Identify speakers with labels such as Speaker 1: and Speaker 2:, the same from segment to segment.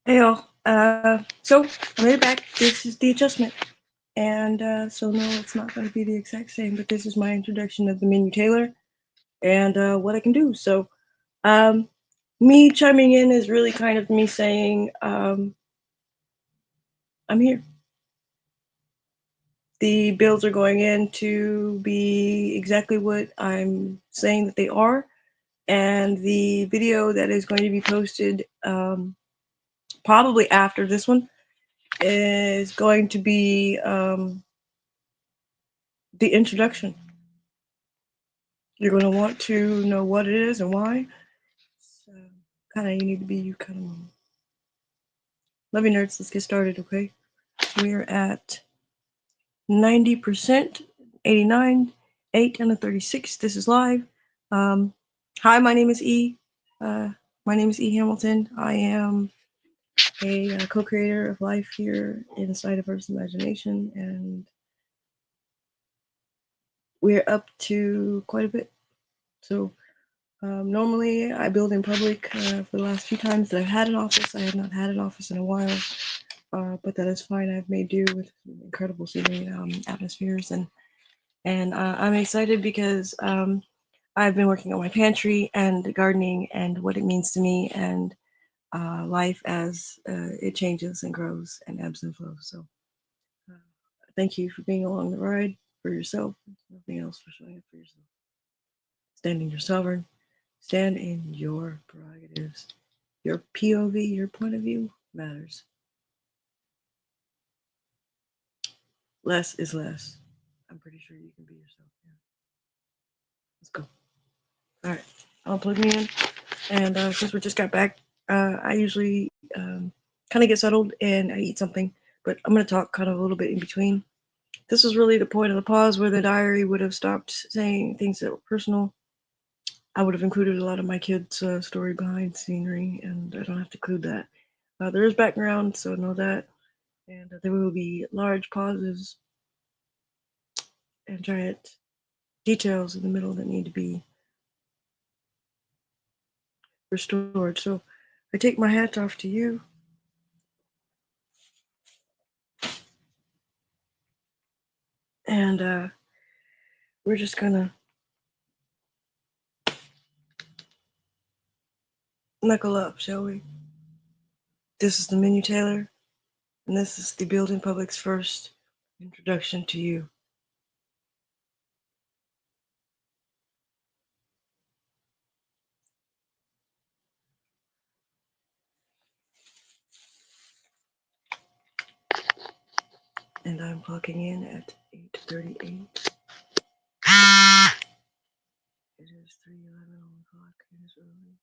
Speaker 1: Hey all. So I made it back. This is the adjustment, and so no, it's not going to be the exact same. But this is my introduction of the Menu.Tailor and what I can do. So, um, me chiming in is really kind of me saying, I'm here. The builds are going in to be exactly what I'm saying that they are, and the video that is going to be posted probably after this one is going to be the introduction. You're going to want to know what it is and why. So, kind of, you need to be you kind of. Love you, nerds. Let's get started, okay? We're at 90%, 89, 8, and a 36. This is live. Um, Hi, my name is E. Uh, my name is E. Hamilton. I am a co-creator of life here inside of Earth's Imagination, and we're up to quite a bit. So normally, I build in public. For the last few times that I've had an office, I have not had an office in a while, but that is fine. I've made do with incredible scenery, atmospheres, and I'm excited because I've been working on my pantry and gardening and what it means to me and life as it changes and grows and ebbs and flows. So, uh, thank you for being along the ride for yourself. Nothing else for showing up for yourself. Stand in your sovereign. Stand in your prerogatives. Your POV, your point of view matters. Less is less. I'm pretty sure you can be yourself. Yeah. Let's go. All right. I'll plug me in. And since we just got back, I usually kind of get settled and I eat something. But I'm going to talk kind of a little bit in between. This was really the point of the pause where the diary would have stopped saying things that were personal. I would have included a lot of my kids' story behind scenery, and I don't have to include that. There is background, so know that. And there will be large pauses and giant details in the middle that need to be restored. So I take my hat off to you, and we're just gonna knuckle up, shall we? This is the Menu.Tailor, and this is the Building Public's first introduction to you. And I'm clocking in at 8:38. It is 3:11 on the clock. It is early.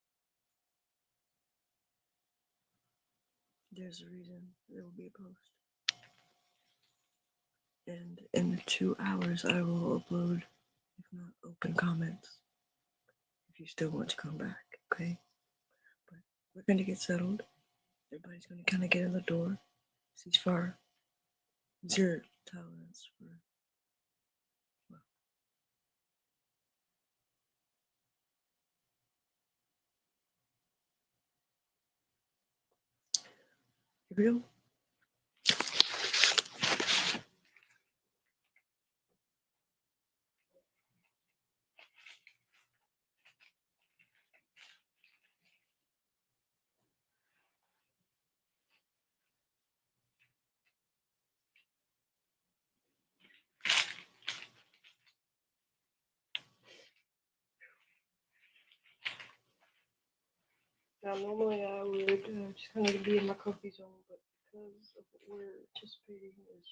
Speaker 1: There's a reason there will be a post. And in 2 hours, I will upload, if not open comments, if you still want to come back, okay? But we're going to get settled. Everybody's going to kind of get in the door. Ceasefire. Zero tolerance for, well, here we go. Now, normally I would just kind of be in my comfy zone, but because of what we're anticipating is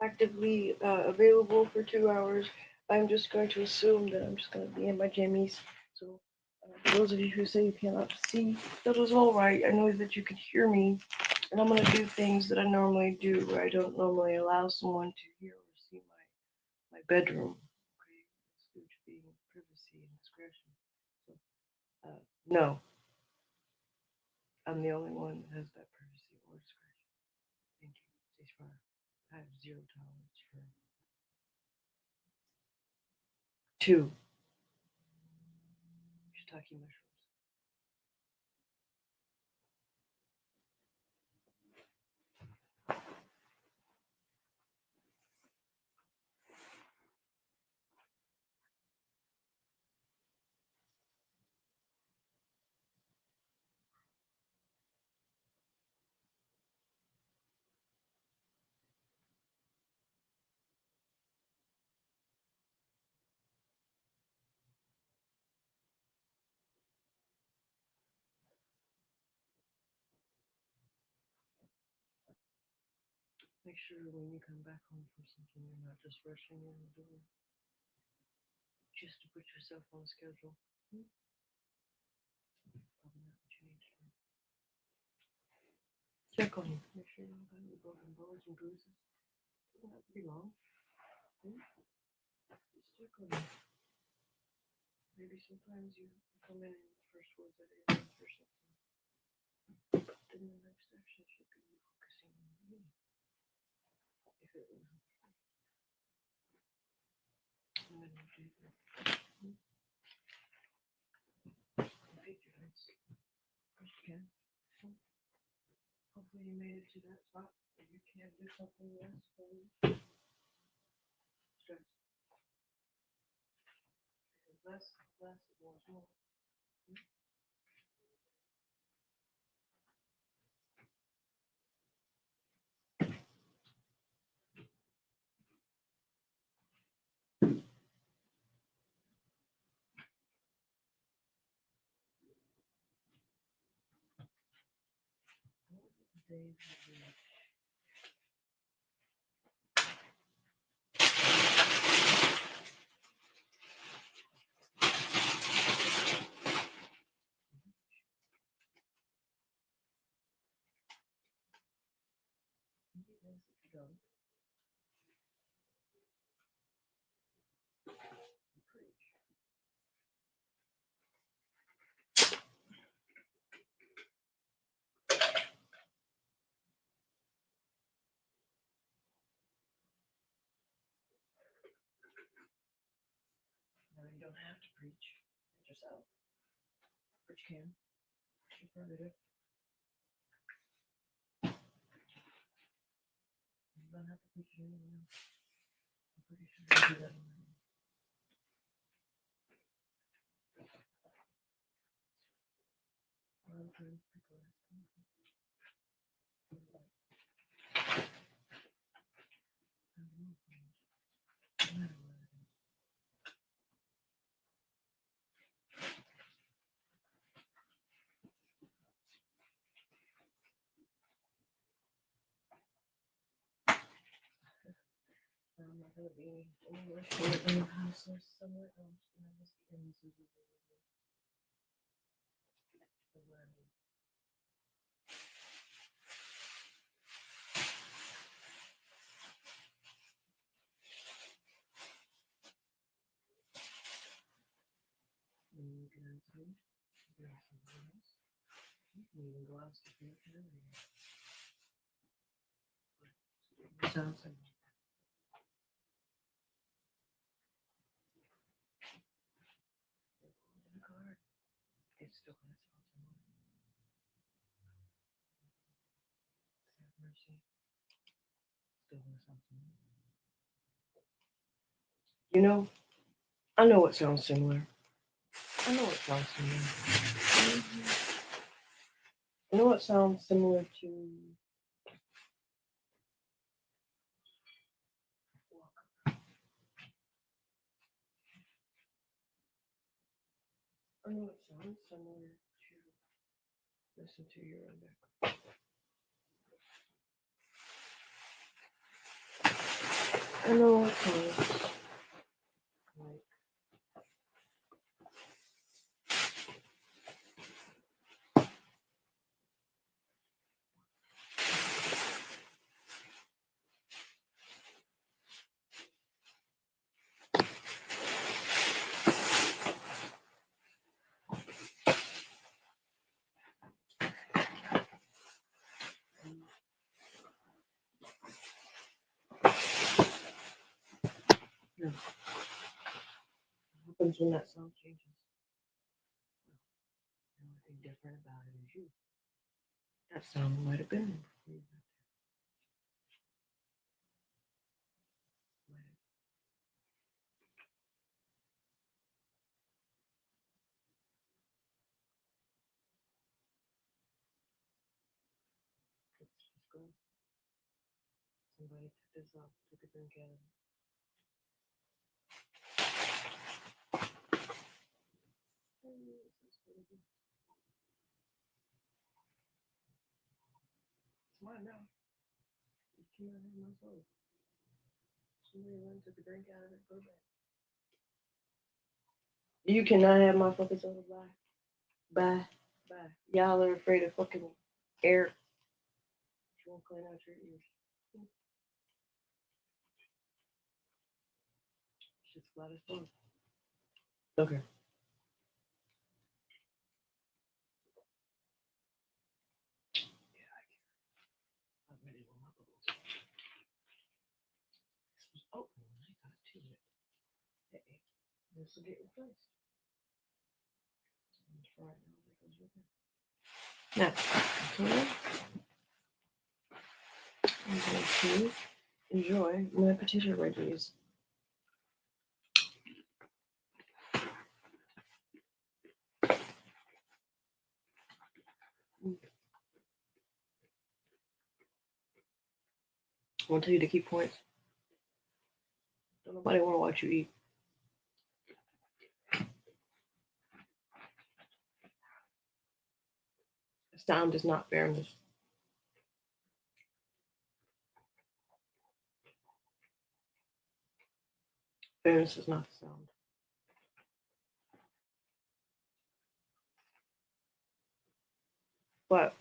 Speaker 1: actively available for 2 hours, I'm just going to assume that I'm just going to be in my jammies. So, for those of you who say you cannot see, that is all right. I know that you can hear me, and I'm going to do things that I normally do where I don't normally allow someone to hear or see my bedroom. Okay, it's due to being privacy and discretion. So, no, I'm the only one that has that privacy or discretion. Thank you. Ceasefire. I have zero tolerance for two shiitake mushrooms. Make sure when you come back home from something, you're not just rushing in the door just to put yourself on a schedule. Probably not what you need to do. Check on you. Make sure you don't got any broken bones and bruises. Doesn't have to be long. Just check on you. Maybe sometimes you come in and the first words that are your or something. But then the next action should be you focusing on you. If it will help. And then you do that. Feed your eyes. First you can. Hopefully you made it to that spot where you can do something less for you. Stress. Because less is more. Days go. Preach. No, you don't have to preach at yourself. But you can. You probably do. You don't have to preach to anyone else. I'm pretty sure you do that already. A lot of times people ask me, no matter what it is. I'm not going to be anywhere short in your house or somewhere else. And I just be in this is what I mean. When you get outside, you can have something else. You can even go out to the area. It sounds like in the car. It's still going to sound similar. Have mercy. Still going to sound similar. You know, I know it sounds similar. I know it sounds similar. I know it sounds similar to I know it sounds similar to listen to your own back. I know it sounds like what happens when that sound changes. The only thing different about it is you. That sound might have been there before you got there. Might have. Let's just go. Somebody took this off, took a drink out of it. It's mine now. You cannot have my soda. Somebody run took a drink out of it. Go back. You cannot have my fucking soda. Bye. Bye. Bye. Y'all are afraid of fucking air. You won't clean out your ears. Shit's flat as fuck. Okay. I'm ready to my bubbles. This was open when I got to it. Hey, this will get replaced. Let's try it now because we're good. Now, okay, I'm going to enjoy my potato wedges. I want to tell you to keep points. Don't nobody want to watch you eat. Sound is not fairness. Fairness is not the sound. But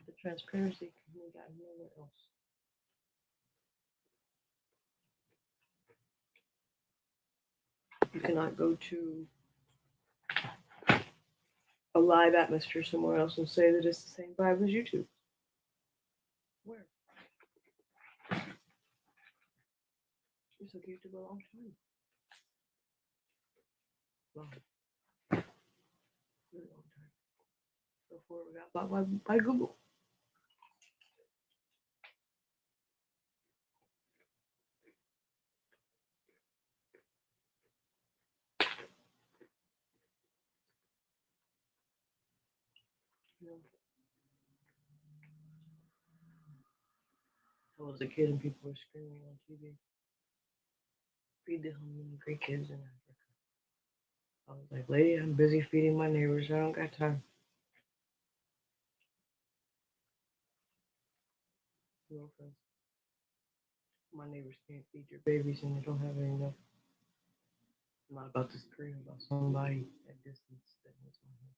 Speaker 1: the transparency can be gotten nowhere else. You cannot go to a live atmosphere somewhere else and say that it's the same vibe as YouTube. Where? It's like YouTube a long time. Long. Really long time. Before we got bought by Google. You know, I was a kid and people were screaming on TV. Feed the hungry kids in Africa. I was like, lady, I'm busy feeding my neighbors. I don't got time. No offense. My neighbors can't feed your babies and they don't have any enough. I'm not about to scream about somebody at distance that needs my help.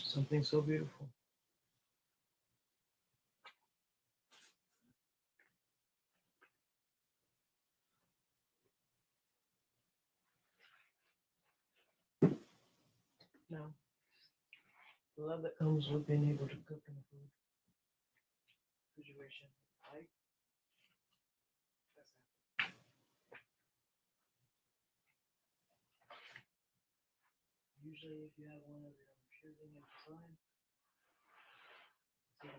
Speaker 1: Something so beautiful. Now, the love that comes with being able to cook in a food situation. Right? That's that. Usually, if you have one of your own choosing and design, it's not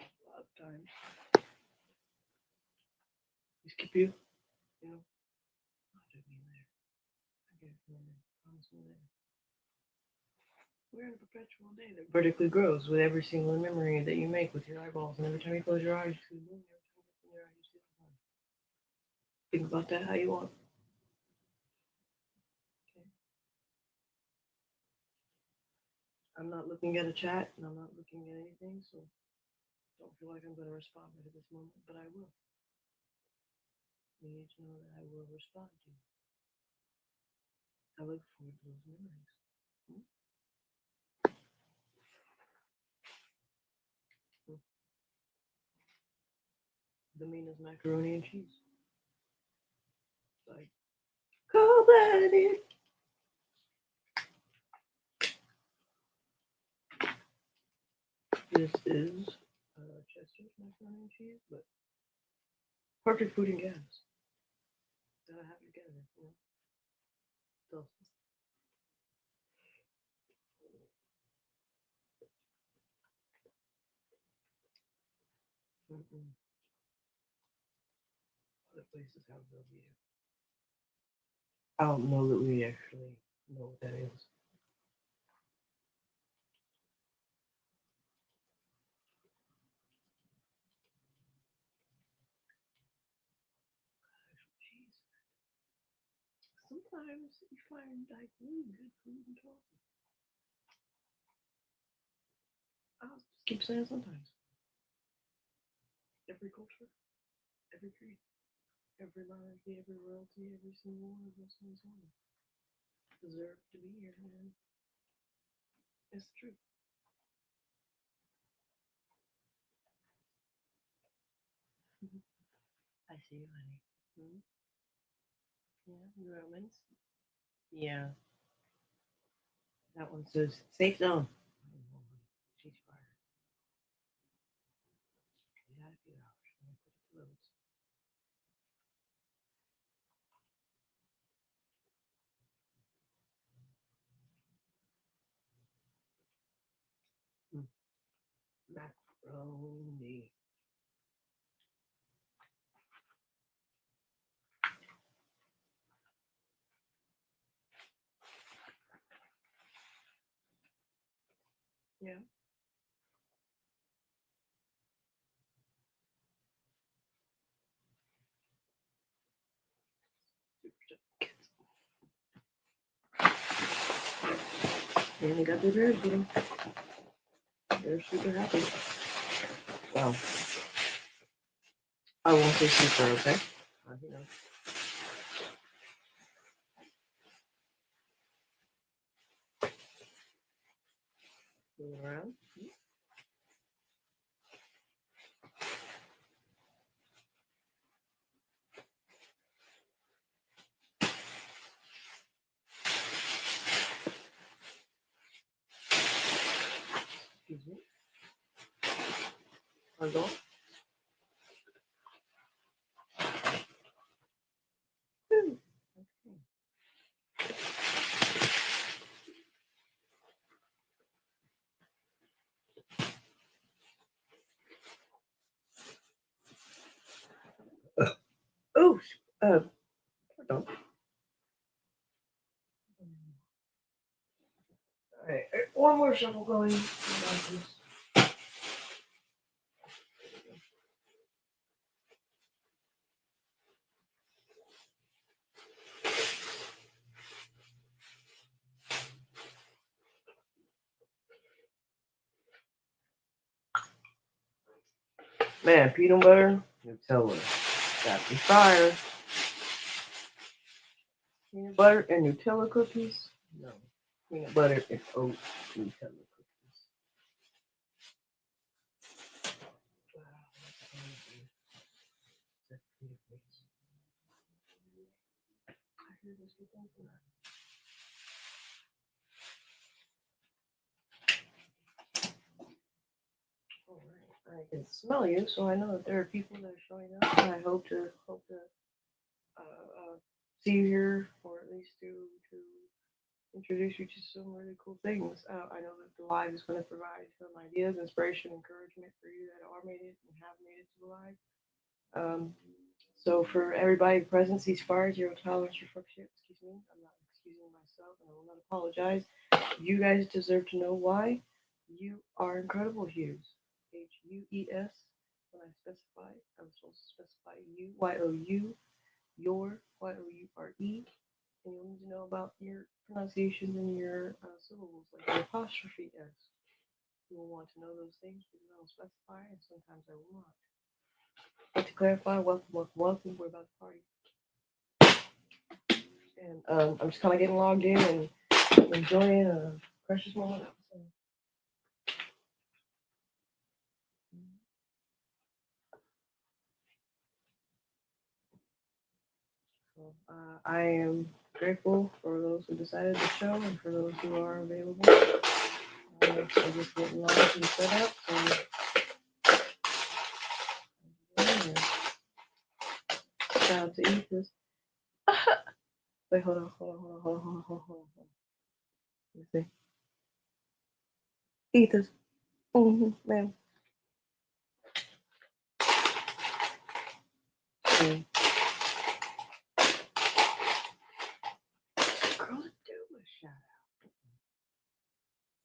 Speaker 1: a lot of times. You skip you know, I took me there. I gave you there. Promise me there. We're in a perpetual day that vertically grows with every single memory that you make with your eyeballs, and every time you close your eyes, you see the moon. Every time you open your eyes, you see the sun. Think about that how you want. Okay. I'm not looking at a chat, and I'm not looking at anything, so don't feel like I'm going to respond right at this moment, but I will. You need to know that I will respond to you. I look forward to those memories. Hmm? Hmm. The meanest macaroni and cheese. Like, cold blooded. This is Chester's macaroni and cheese, but perfect food and gas. Gotta have it together, you know. So,
Speaker 2: sounds of you. I don't know that we actually know what that is. Jeez. Sometimes you find like really good food in Tulsa. I'll just keep saying sometimes. Every culture, every creed, every monarchy, every royalty, every single one of those things on deserve to be here, man. It's true. I see you, honey. Hmm. Yeah, Romans. Yeah, that one says safe zone. She's fired. She's had a few hours. Let me put it to loads. Mm. Macaroni. Yeah. Super kids. And they got their bears with them. They're super happy. Well, I won't say super, okay? You know, moving around. Excuse me. Pardon. Okay. Oh, pardon. All right, one more shuffle going. Man, peanut butter, Nutella. Got me fire. Peanut butter and Nutella cookies? No. Peanut butter and oat Nutella cookies. Wow, that's amazing. That's beautiful. I hear this good thing tonight. All right. I can smell you, so I know that there are people that are showing up, and I hope to see you here, or at least to introduce you to some really cool things. I know that the live is going to provide some ideas, inspiration, encouragement for you that are made it and have made it to the live. Um, so for everybody present, ceasefire, zero tolerance for fuck shit. Excuse me, I'm not excusing myself, and I will not apologize. You guys deserve to know why. You are incredible hues. Hues. When I specify, I'm supposed to specify you. You. Your. Youre. And you'll need to know about your pronunciations and your syllables, like the apostrophe s. You will want to know those things because I will specify, and sometimes I will not. But to clarify, welcome, welcome, welcome. We're about to party, and I'm just kind of getting logged in and enjoying a precious moment. So, I am grateful for those who decided to show and for those who are available. I'm just getting logged and set up. So, yeah. Shout out to Ethos. Wait, hold on, hold on, hold on, hold on, hold on, hold on, hold on. Let me see. Ethos. Mm-hmm, ma'am. Mm.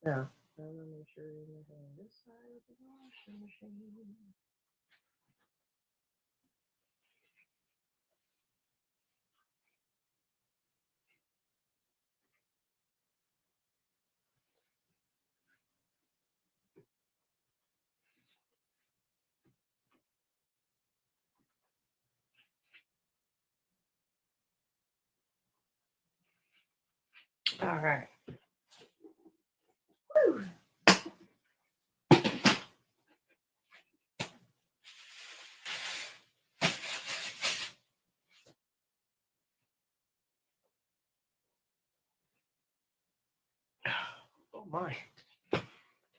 Speaker 2: Yeah. I'm gonna make sure you're on this side of the washing machine. All right. Whew. Oh my.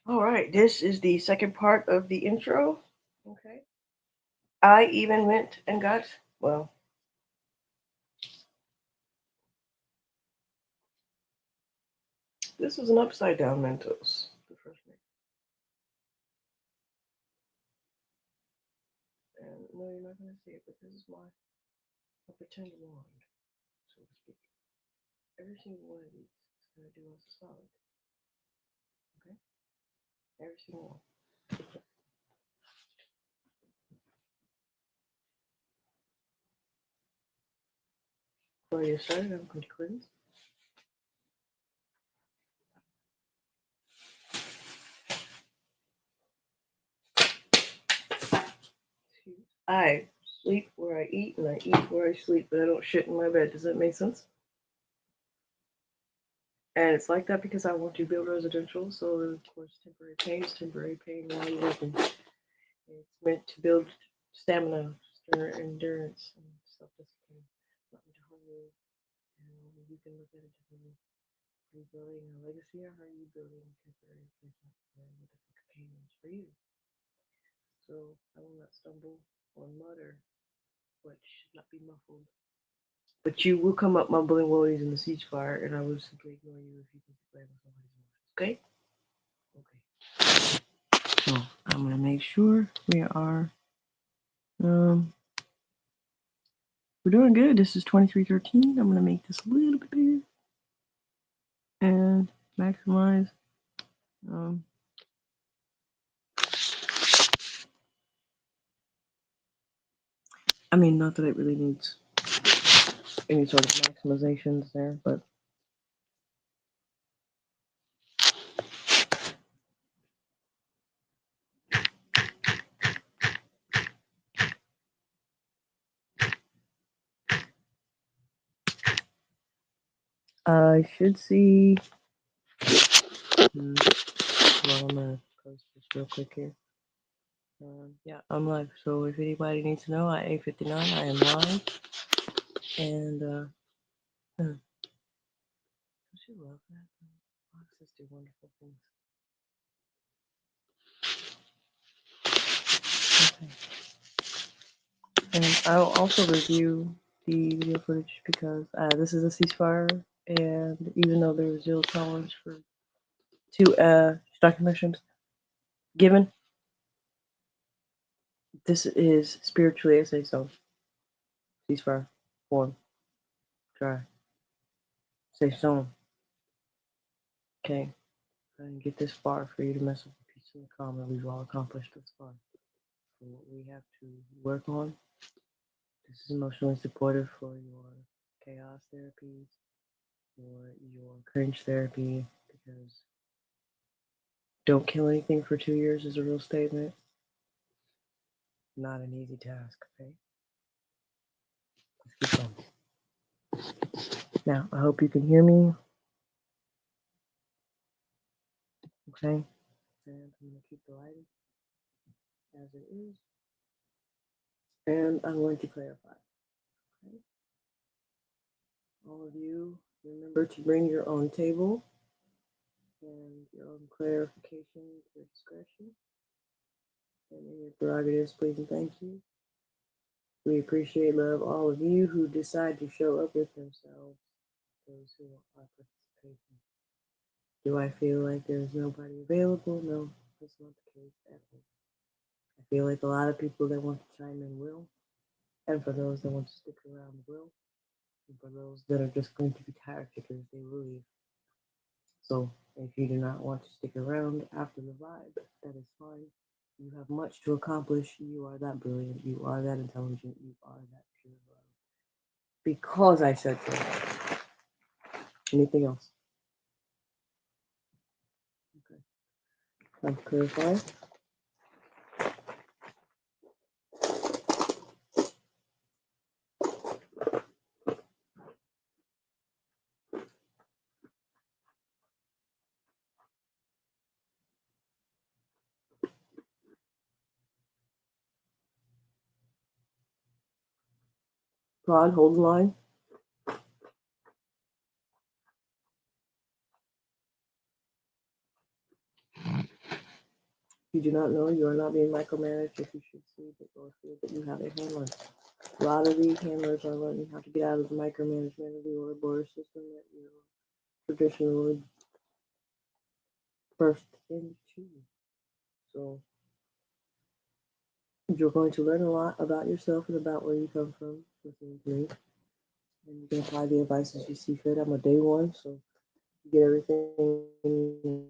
Speaker 2: All right. This is the second part of the intro. Okay. I even went and got, well, this was an upside down Mentos. The first name. And no, you're not gonna see it, but this is my a pretend wand, so to speak. Every single one of these is gonna do us a solid. Okay? Every single one. Before I get started, I'm going to cleanse. I sleep where I eat and I eat where I sleep, but I don't shit in my bed. Does that make sense? And it's like that because I want to build residential, so of course temporary pain is temporary pain while you're working. It's meant to build stamina, endurance, and self-discipline, not to harm you. And you can look at it differently. Are you building a legacy or are you building a temporary replacement for what the fuck pain is for you? So I will not stumble or mutter what should not be muffled. But you will come up mumbling woes in the ceasefire, and I will simply ignore you if you think you're playing with somebody's emotions. Okay? Okay. So I'm gonna make sure we are um we're doing good. This is 2313. I'm gonna make this a little bit bigger and maximize um I mean not that it really needs any sort of maximizations there, but I should see well I'm gonna post this real quick here. Yeah, I'm live. So if anybody needs to know, at 8:59, I am live. And don't you love that? Boxes do wonderful things. Okay. And I'll also review the video footage because this is a ceasefire, and even though there was zero tolerance for two striking missions given, this is spiritually a safe zone. Ceasefire, form, try, safe zone. Okay. I didn't get this far for you to mess with the peace and the calm that we've all accomplished this far. So what we have to work on, this is emotionally supportive for your chaos therapies, for your cringe therapy, because don't kill anything for 2 years is a real statement. Not an easy task, okay? Let's keep going. Now, I hope you can hear me, okay? And I'm going to keep the lighting as it is. And I'm going to clarify, okay? All of you, remember to bring your own table and your own clarification to your discretion. And in your prerogatives, please and thank you. We appreciate, love all of you who decide to show up with themselves, those who are participating. Do I feel like there's nobody available? No, that's not the case at all. I feel like a lot of people that want to chime in will, and for those that want to stick around will, and for those that are just going to be tire kickers, they will leave. So if you do not want to stick around after the vibe, that is fine. You have much to accomplish. You are that brilliant. You are that intelligent. You are that pure love. Because I said so. Anything else? Okay. Time to clarify. Rod, hold the line. You do not know you are not being micromanaged if you should see that or feel that you have a handler. A lot of these handlers are learning how to get out of the micromanagement of the order border system that you traditionally burst into. So you're going to learn a lot about yourself and about where you come from listening to me. And you can apply the advice as you see fit. I'm a day one, so you get everything in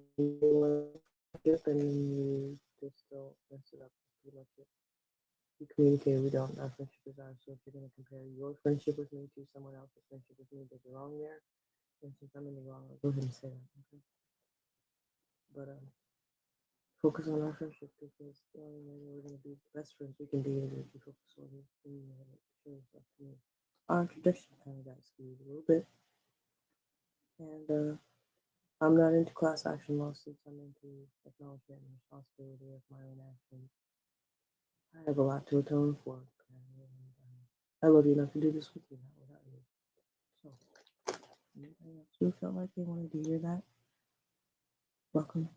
Speaker 2: friendship and you just don't mess it up. That's pretty much it. We communicate, we don't. Our friendship is ours. So if you're going to compare your friendship with me to someone else's friendship with me, there's a wrong there. And since I'm in the wrong, I'll go ahead and say that. Okay? But focus on our friendship because the only way we're going to be the best friends we can be is if you focus on you and you know it. Show yourself to me. Our introduction kind of got skewed a little bit. And I'm not into class action lawsuits. I'm into acknowledgement and responsibility of my own actions. I have a lot to atone for. And, I love you enough to do this with you, not without you. So, anybody else who felt like they wanted to hear that, welcome.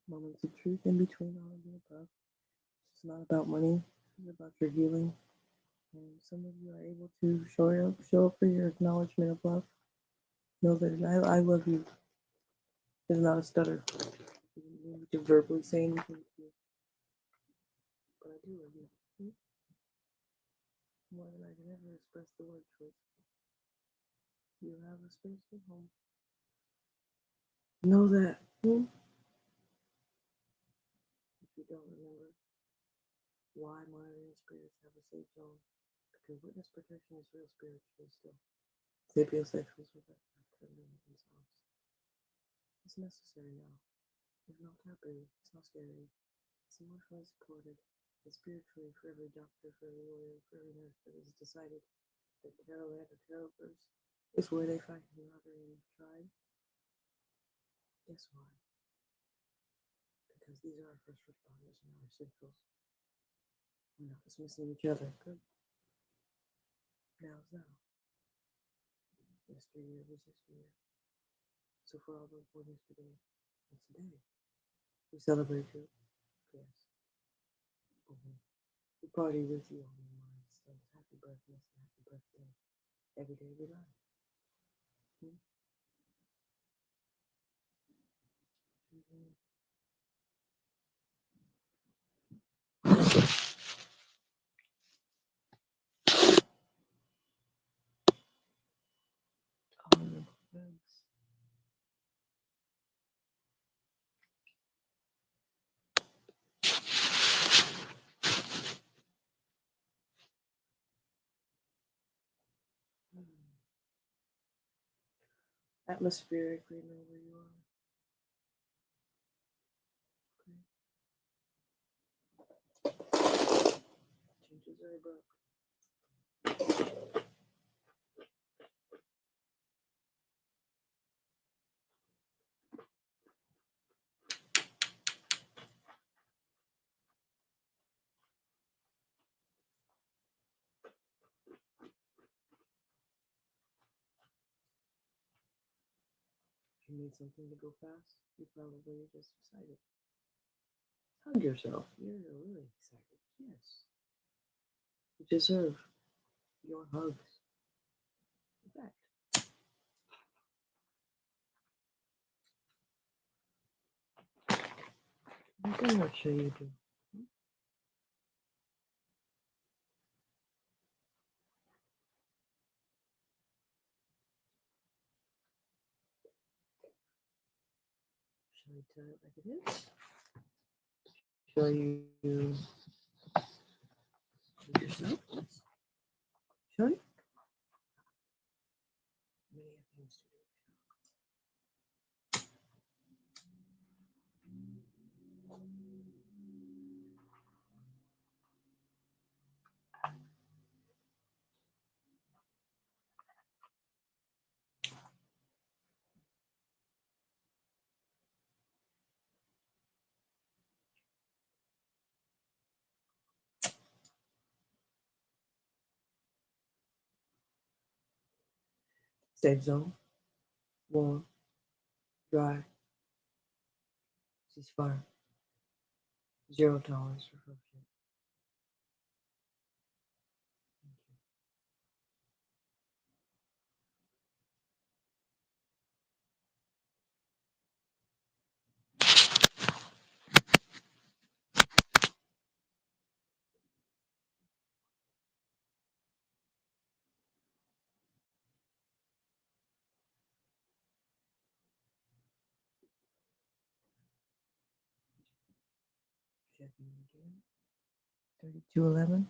Speaker 2: Moments of truth in between all of the above. It's not about money. It's about your healing. And some of you are able to show up for your acknowledgement of love. Know that I love you. It's not a stutter. You don't need to verbally say anything to you, but I do love you. More than I can ever express the word choice. You have a space at home. Know that. If you don't remember why monitoring spirits have a safe zone, because witness protection is real spiritually still. Sapiosexuals with that themselves. It's necessary now. It's not taboo. It's not scary. It's emotionally supported. It's spiritually for every doctor, for every lawyer, for every nurse that has decided that tarot land or tarot verse is where they find camaraderie and tribe. Guess why? Because these are our first responders and our essentials. We're not dismissing each other. Good. Now's now. Yesteryear was yesteryear. So for all those born yesterday, it's today. We celebrate you. Yes. We party with you on your mind. So happy birthday, happy birthday. Every day of your life. Honorable thanks. Atmospherically know where you are. Okay. Changes are abrupt. If you need something to go fast, you probably just excited. Hug yourself. You're really excited. Yes. You deserve your hugs. In fact, I'm very much sure you do. Shall I tell it like it is? Shall you do yourself? Shall you? Many things to do. Safe zone, warm, dry, ceasefire, zero tolerance for corruption. Checking again. 3211.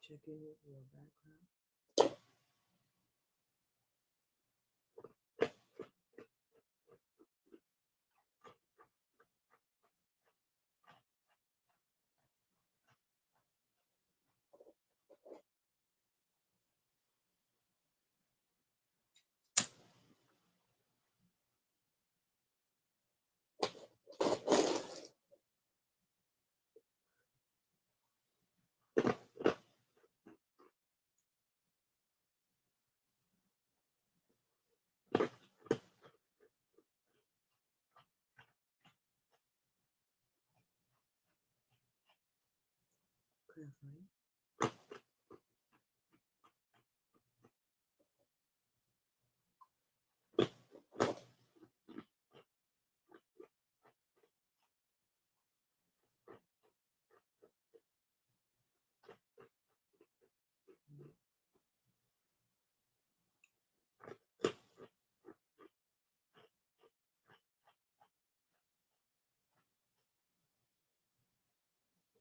Speaker 2: Checking with your background. Clarifying.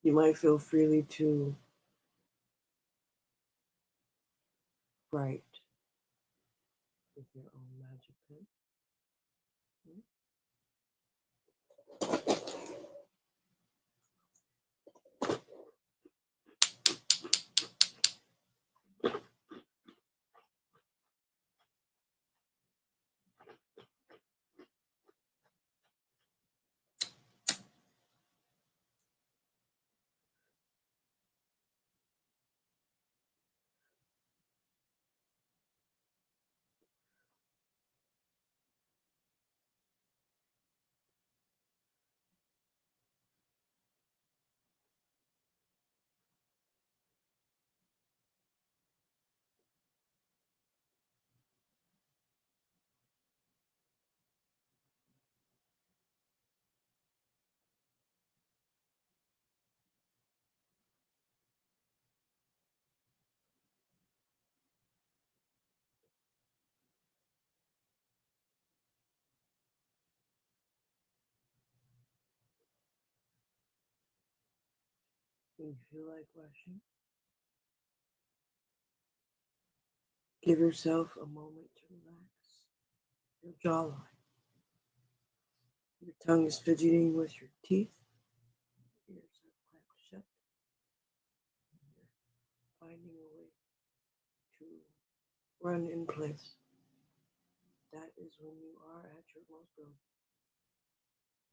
Speaker 2: You might feel freely to write with your own magic pen. When you feel like rushing, give yourself a moment to relax your jawline. Your tongue is fidgeting with your teeth. Your ears are clamped shut. You're finding a way to run in place. That is when you are at your most brilliant.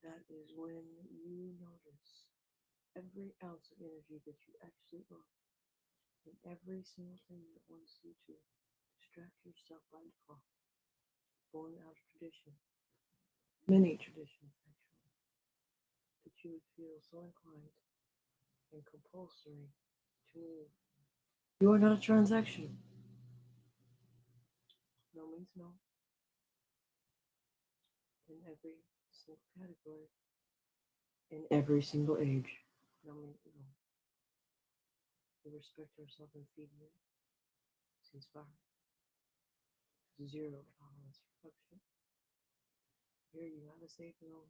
Speaker 2: That is when you notice every ounce of energy that you actually own and every single thing that wants you to distract yourself by default. Born out of tradition, many traditions actually, that you would feel so inclined and compulsory to move. You are not a transaction. No means no in every single category, in every single age. No means no. We respect ourselves and feed you. Ceasefire. Zero tolerance for corruption. Here you have a safe zone.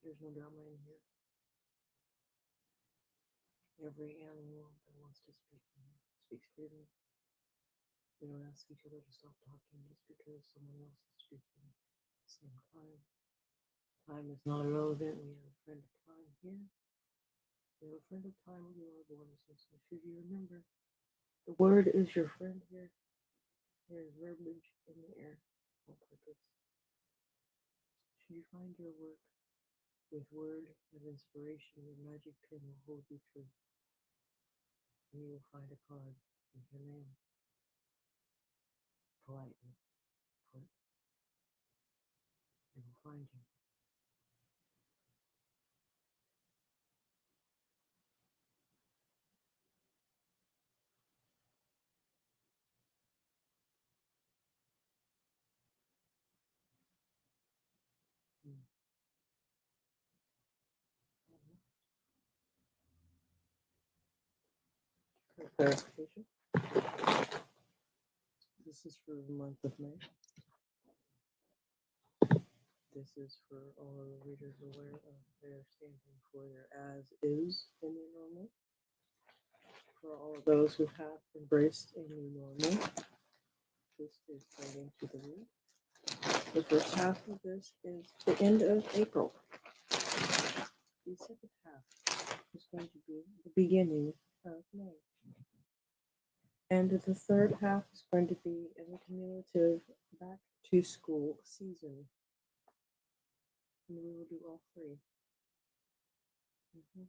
Speaker 2: There's no drama in here. Every animal that wants to speak speaks freely. We don't ask each other to stop talking just because someone else is speaking at the same time. Time is not irrelevant. We have a friend of time here. We have a friend of time with you, our borders. So should you remember, the word is your friend here. There is verbiage in the air on purpose. Should you find your work with word of inspiration, your magic pen will hold you true. And you will find a card with your name politely put. It will find you. Mm. For clarification, this is for the month of May. This is for all of the readers aware of their standing for their as is in the normal. For all of those who have embraced a new normal, this is going to the read. The first half of this is the end of April. The second half is going to be the beginning of May. And the third half is going to be in the cumulative back to school season. And we will do all 3. Mhm.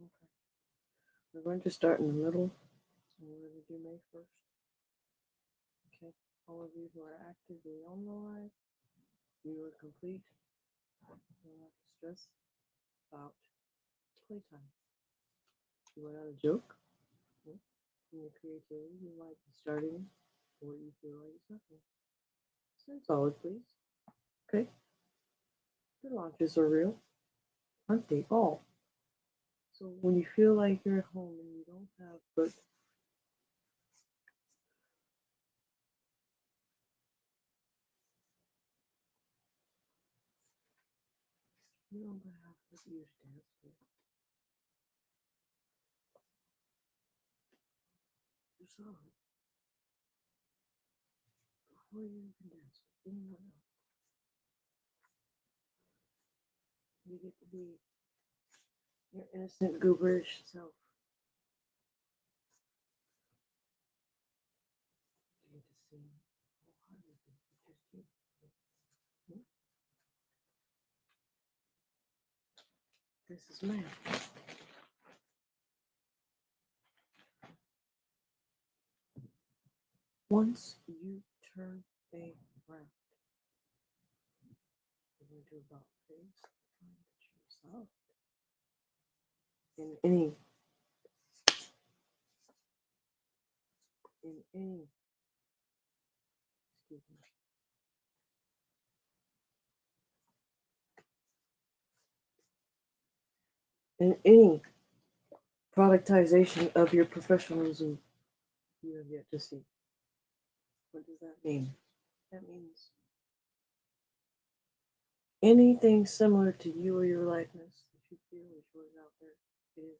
Speaker 2: Okay. We're going to start in the middle. So we're going to do May 1st. Okay. All of you who are actively on the live, you are complete. You don't have to stress about playtime. You want a joke? Yeah. In your creativity, you might be starting what you feel like is nothing. Send solid, please. Okay. The launches are real, aren't they all? So when you feel like you're at home and you don't have but you don't have but you to dance with, you're solid before you even dance with anyone else. You get to be your innocent, gooberish self. You get to sing wholeheartedly with just you. Hmm? This is man. Once you turn around, you're going to about face find yourself in any excuse me in any productization of your professionalism you have yet to see. What does that mean? That means anything similar to you or your likeness that you feel is yours out there is,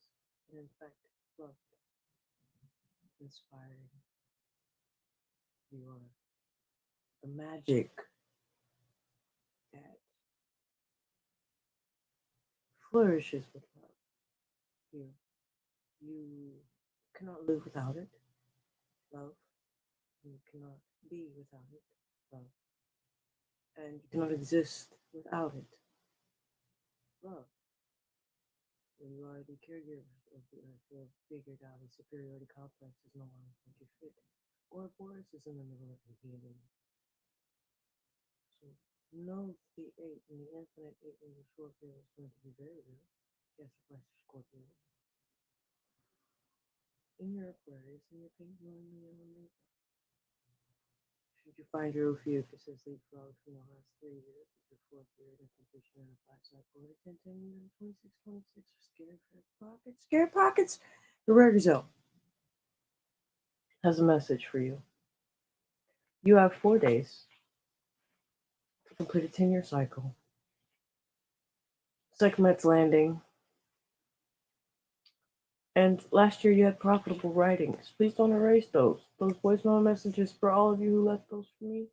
Speaker 2: in fact, loved, inspiring. You are the magic that flourishes with love. You, you cannot live without it. Love. You cannot be without it. Love. And you cannot exist without it. Love. When you are the caregiver of the earth, you have figured out a superiority complex is no longer going to fit. Or Boris is in the middle of the healing. So know the 8 and the infinite 8 in the Scorpio is going to be very real. Yes, Vice Scorpio. in your Aquarius and your pink moon and your Libra. Should you find your Ophiuchus has leapfrogged from the last 3 years of your fourth year in completion in a 5 cycle to 10, 10, 26, 26 for scared pockets. Scared pockets! The rare gazelle has a message for you. You have 4 days to complete a 10-year cycle. Sekhmet's landing. And last year you had profitable writings. Please don't erase those. Those voicemail messages for all of you who left those for me.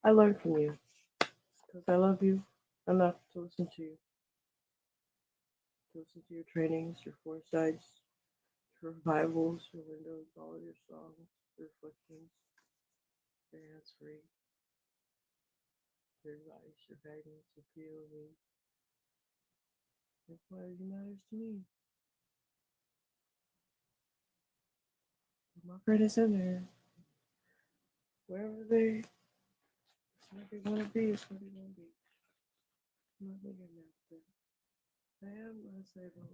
Speaker 2: I learned from you because I love you enough to listen to you. To listen to your trainings, your foresights, your revivals, your windows, all of your songs, your reflections, your hands free, your advice, your guidance, your POV. Your clarity matters to me. My friend is in there. Wherever they where they want to be is where they want to be. I'm not thinking that. I am unstable.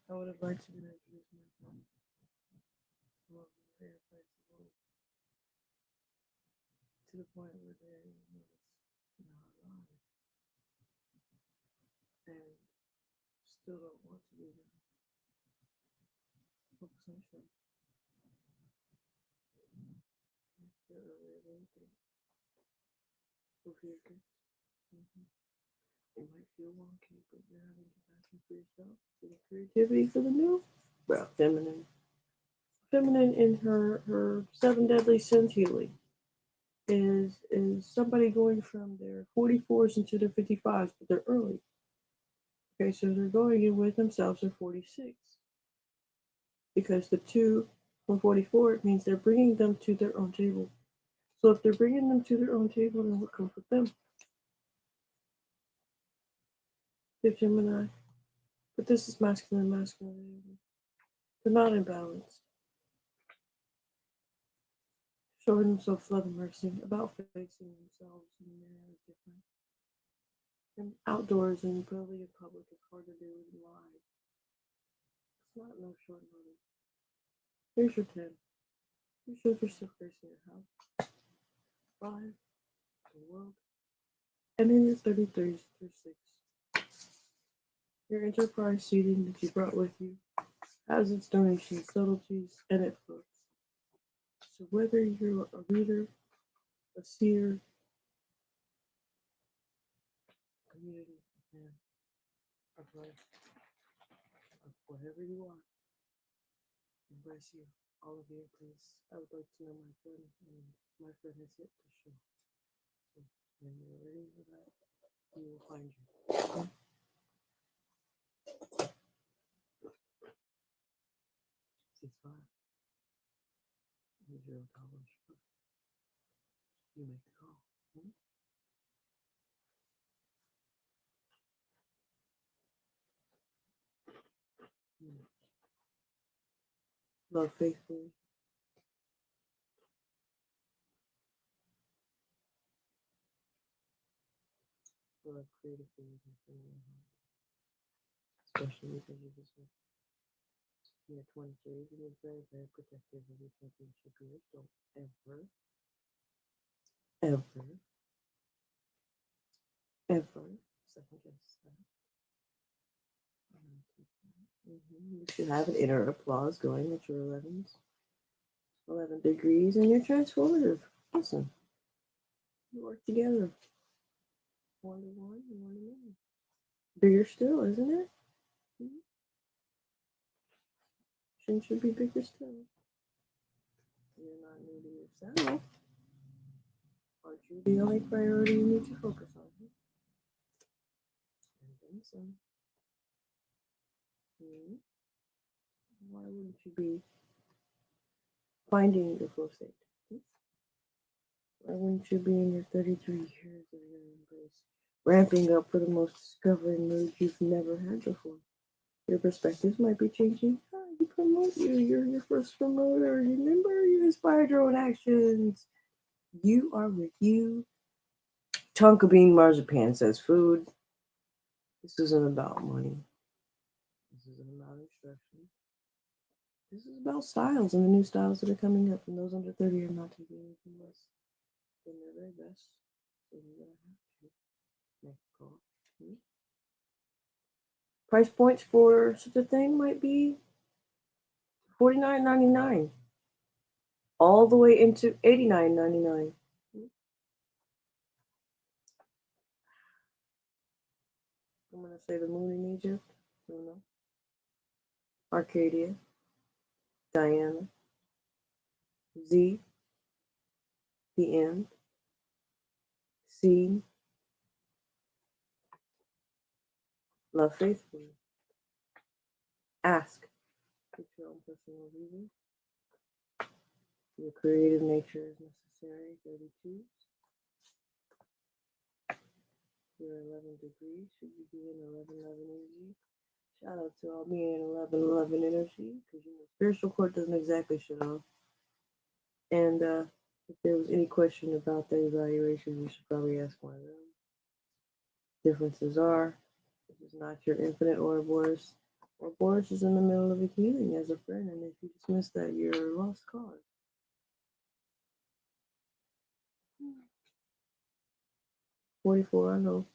Speaker 2: I would have liked to be introduced myself. Well, very flexible to the point where they notice not alive and still don't want to be there. Focus on show. They're earlier than you think. Go for your kids. Mm-hmm. It might feel wonky, but you're having compassion for yourself, for the creativity, for the new. Well, feminine. Feminine in her seven deadly sins healing is somebody going from their 44s into their 55s, but they're early. Okay, so they're going in with themselves at 46 because the two from 44 it means they're bringing them to their own table. So if they're bringing them to their own table, then what comes with them? They're Gemini, but this is masculine, masculine. They're not imbalanced. Showing themselves love and mercy, about facing themselves in the mirror is different. And outdoors and probably in public is hard to do than live. It's not no short notice. Here's your 10. You shows you're still facing your house. 5, the world. And in your 33s through 6. Your enterprise seating that you brought with you has its donations, subtleties, and it floats. So whether you're a reader, a seer, community, a fan, of life, of whatever you are, embrace you. All of you, please. I would like to know my friend, and my friend has yet to show. So when you're ready for that, we will find you. Okay? Ceasefire. $0. You make the call. Hmm? Hmm. Love faithfully. Love creatively with your family, especially because you deserve. You're 23 and you're very, very protective of your championship years. Don't ever, ever, ever second guess that. You should have an inner applause going at your 11s. 11 degrees, and you're transformative. Listen, you work together. One to one and one to many. Bigger still, isn't it? Mm-hmm. Should be bigger still. You're not new to yourself. Aren't you the only priority you need to focus on? And then some. Mm-hmm. Why wouldn't you be finding your flow state? Why wouldn't you be in your 33 years of your embrace, ramping up for the most discovering mood you've never had before? Your perspectives might be changing. Oh, you promote you. You're your first promoter. Remember, you inspired your own actions. You are with you. Tonka Bean Marzipan says food. This isn't about money. This isn't about
Speaker 1: This is about styles and the new styles that are coming up, and those under 30 are not taking anything less than their very best. So you're gonna have to make a call. Hmm? Price points for such a thing might be $49.99 all the way into $89.99. I'm gonna say the moon in Egypt. Luna, Arcadia, Diana, Z, the end, C, love faithfully, ask, get your own personal reason, your creative nature is necessary, 32, your 11 degrees, should you be in 11-11 energy? Shout out to all being in 11-11 energy, because spiritual court doesn't exactly shut off. And if there was any question about the evaluation, you should probably ask one of them. Differences are, this is not your infinite Ouroboros. Ouroboros is in the middle of a healing as a friend, and if you dismiss that, you're a lost cause. 44, I know.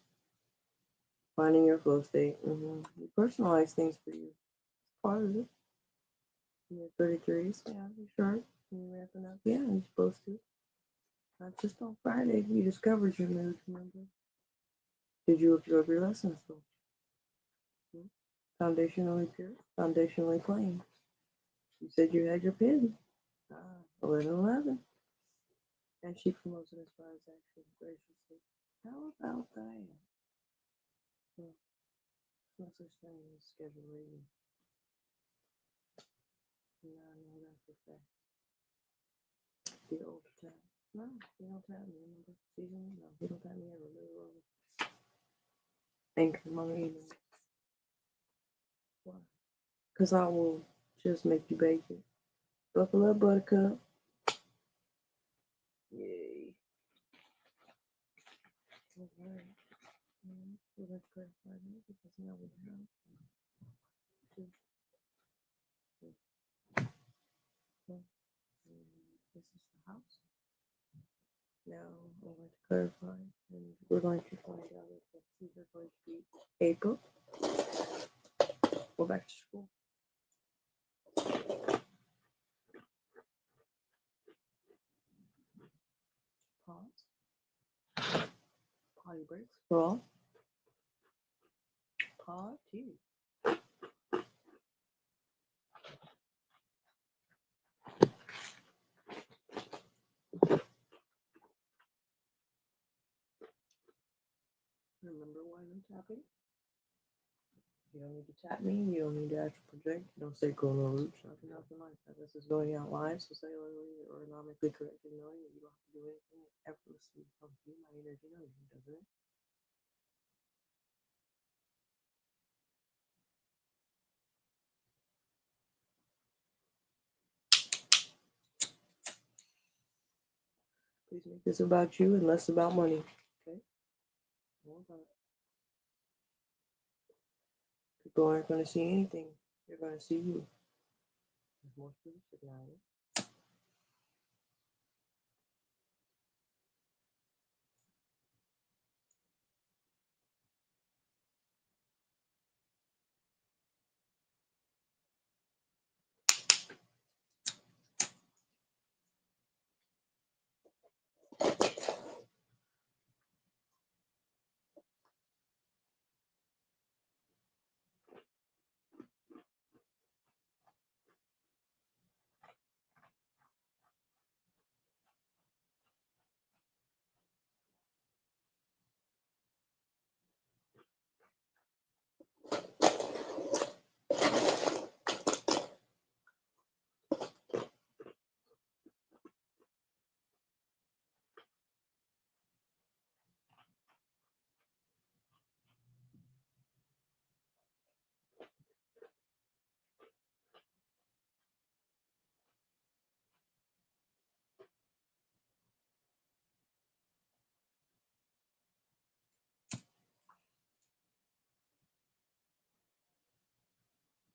Speaker 1: Finding your flow state. You personalize things for you. It's part of it. You're 33s. Yeah, you're sharp. You're ramping up. Yeah, you're supposed to. Not just on Friday. You discovered your mood, remember? Did you absorb your lessons, though? Hmm? Foundationally pure, foundationally plain. You said you had your pin. 11-11. And she promotes it as far as action graciously. How about that? Well, no such thing as schedule reading. And I know that for a fact. The old time. No, he don't tap me, remember? Season? No, he don't tap me ever. Really. Anchor mama even. Why? Because I will just make you bake it. Buckle up, buttercup. Yay. Alright. So let's clarify that because now we have two, three, four. This is the house. Now I'm going to clarify and we're going to find out if the either going to be April or back to school. Pause. Potty breaks for all. Potty. Remember why I'm tapping? You don't need to tap me. You don't need to actually project. You don't say chrono roots. Nothing like that. This is going out live, so cellularly or anomically corrected, knowing that you don't have to do anything effortlessly from you. My energy knows you, doesn't it? Please make this about you and less about money. Okay? More about it. People aren't going to see anything. They're going to see you. There's more specific now.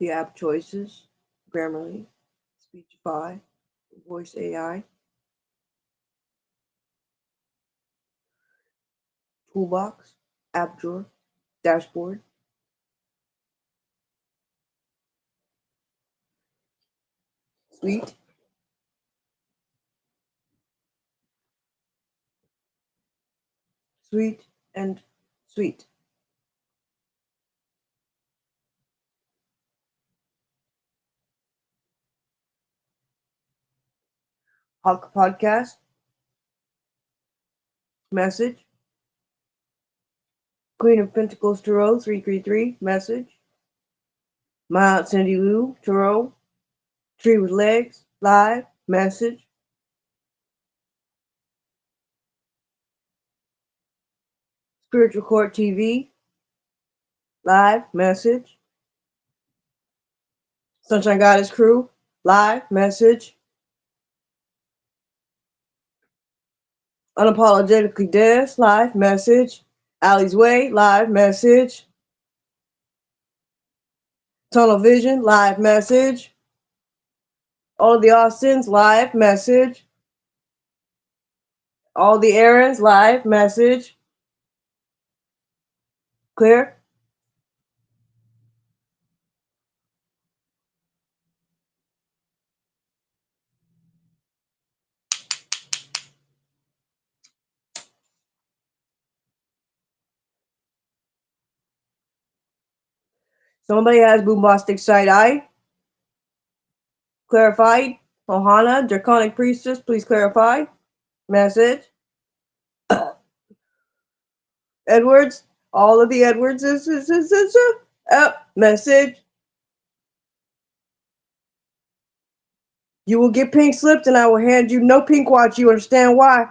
Speaker 1: The app choices, Grammarly, Speechify, Voice AI, Toolbox, App Drawer, Dashboard, Suite, Suite, and Suite. Hawk Podcast, Message, Queen of Pentacles Tarot 333, Message, My Aunt Cindy Lou Tarot, Tree with Legs, Live, Message, Spiritual Court TV, Live, Message, Sunshine Goddess Crew, Live, Message, Unapologetically Des, Live, Message, Allie's Way, Live, Message, Tunnel Vision, Live, Message, All of the Austins, Live, Message, All the Errands, Live, Message, Clear? Somebody has Boombastic Side Eye, clarified. Ohana, Draconic Priestess, please clarify. Message. Edwards, all of the Edwards message. You will get pink slipped and I will hand you no pink watch. You understand why?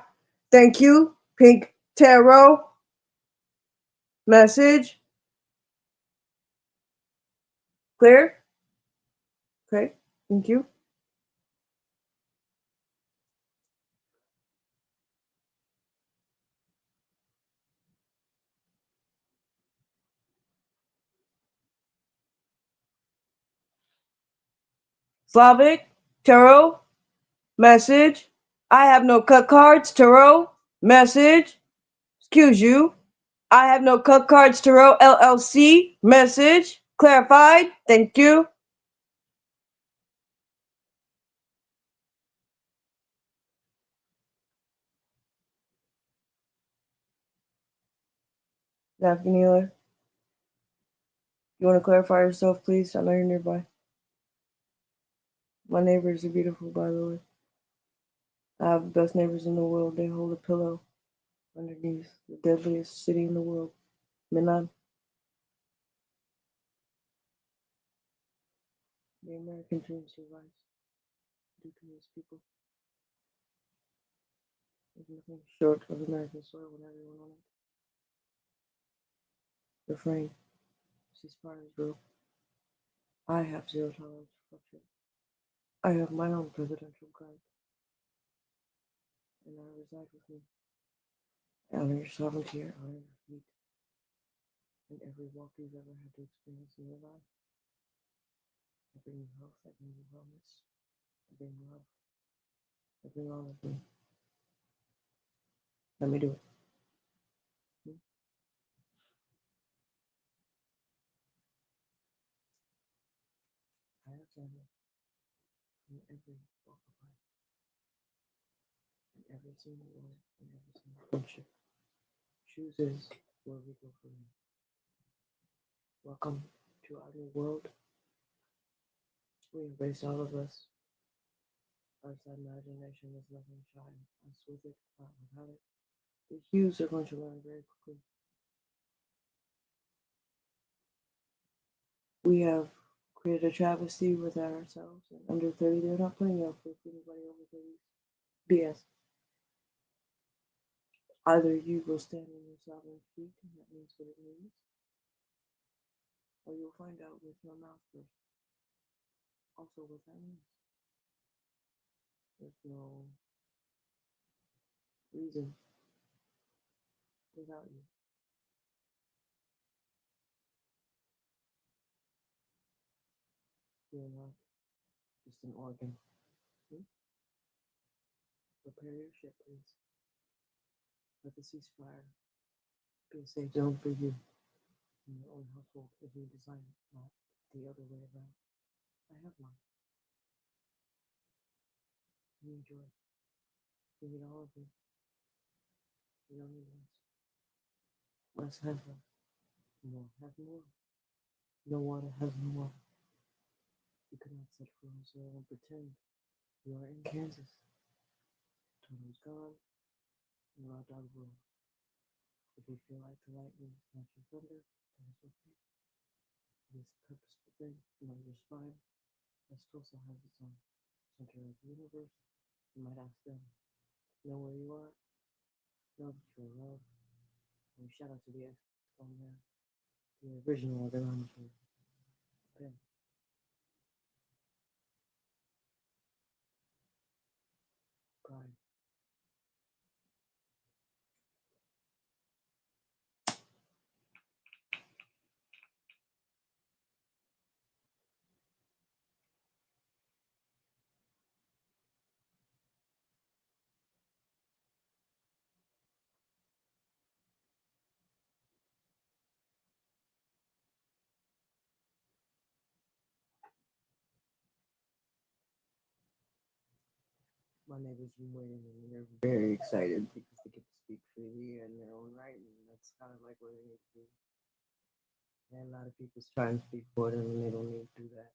Speaker 1: Thank you. Pink tarot. Message. Clear? Okay. Thank you. Slavic. Tarot. Message. I have no cut cards. Tarot. Message. Excuse you. I have no cut cards. Tarot LLC. Message. Clarified. Thank you. Napkin Healer. You want to clarify yourself, please? I know you're nearby. My neighbors are beautiful, by the way. I have the best neighbors in the world. They hold a pillow underneath the deadliest city in the world, Milan. The American dream survives due to its people. There's nothing short of American soil with everyone on it. Refrain. Ceasefire is real. I have zero tolerance for corruption. I have my own presidential guard, and I reside with me. I honor your sovereignty, I honor your feet, and every walk you've ever had to experience in your life. I bring you health, I bring you wellness, I bring love, I bring all of me. Let me do it. I have family from every walk of life, and every single one, and every single friendship chooses where we go from here. Welcome to our new world. We embrace all of us. Our imagination is nothing shy. Us with it, not without it. The hues are going to learn very quickly. We have created a travesty with ourselves, and under 30, they're not putting up with anybody over 30's BS. Either you will stand on your sovereign feet, and that means what it means, or you'll find out with your mouth first. Also, what that means. There's no reason without you. You're not just an organ.
Speaker 2: Hmm? Prepare your ship, please. Let the ceasefire be a safe zone for you in your own household if you design it, not the other way around. I have mine. You need yours. You need all of it. You don't need less. Less has less. More has more. No water has no water. You cannot set foot on soil and pretend you are in Kansas. Toto's gone. You're out of the world. If you feel like the lightning snatch your thunder, then it's okay. It is a purposeful thing. You know your spine. That also has its own center of the universe. You might ask them, know where you are? Know that you are loved. And shout out to the Expo man, the original organizer. Ben. Pride. My neighbors been waiting and they're very excited because they get to speak freely in their own right, and that's kind of like where they need to be. And a lot of people's trying to speak for them and they don't need to do that.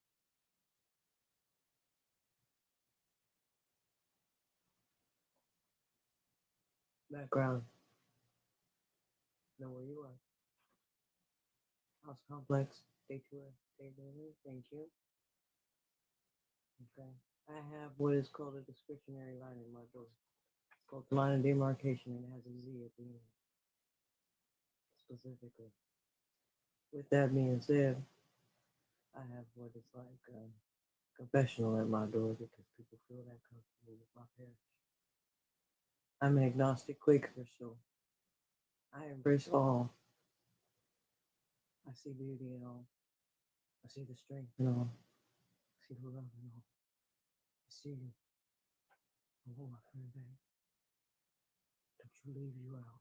Speaker 2: Background. Know where you are. House complex. Day tour. Day building. Thank you. Okay. I have what is called a discretionary line in my door. It's called the line of demarcation and it has a Z at the end specifically. With that being said, I have what is like a confessional at my door because people feel that comfortable with my parish. I'm an agnostic Quaker, so I embrace all. I see beauty in all. I see the strength in all. I see the love in all. I see you. I want my friend back. Don't you leave you out.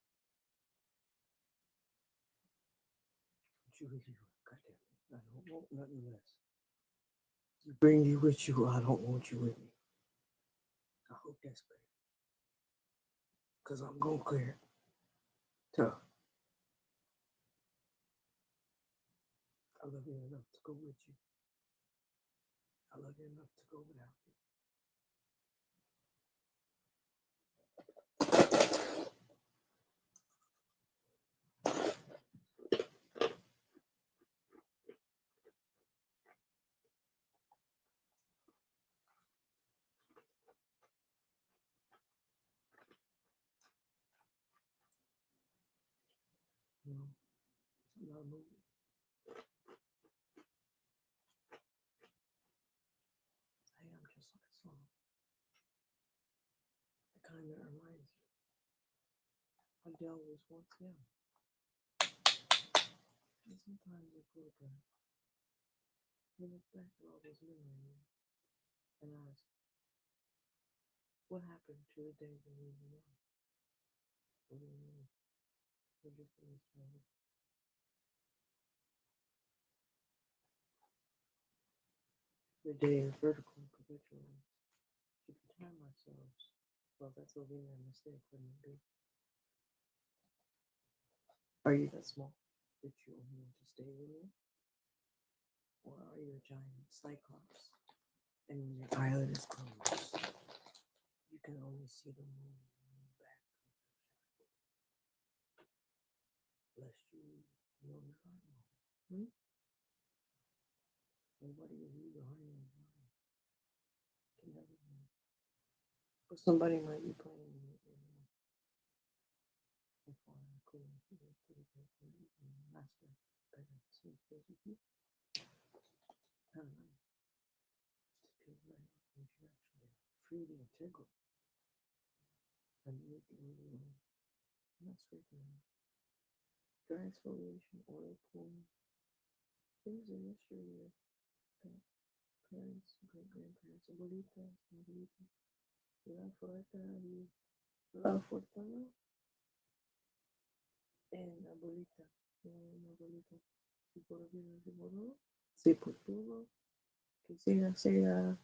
Speaker 2: Don't you leave you out. God damn it. I don't want nothing less. You bring you with you. I don't want you with me. I hope that's clear. Because I'm going to clear it. Tough. I love you enough to go with you. I love you enough to go without you. You know, it's not a movie. I am just like a song. The kind that reminds you. Adele was once young. And sometimes you photograph. You look back at all those memories and ask, what happened to the days when we were young? What do you mean? We're just in this moment. The day is vertical and perpetual. Should we time ourselves? Well, that's a linear mistake, wouldn't it be? Are you that small that you only want to stay linear? Or are you a giant cyclops? And when your eyelid is closed, you can only see the moon back, lest you know your heart more. Hmm? And what do you leave behind in your mind? Can never know. But somebody might be playing in your ear. If I cool, you get pretty good master better seems with you. I don't know. Just feel right off when you're actually freely integral. Underneath the overall. I'm not scraping it. Dry exfoliation, oil pulling. Things are yesterday. parents, great grandparents, abuelitas, abuelitas, la fuerte y la fortuna, and abuelita, abuelita, si por vida, si por no, si por todo, quisiera ser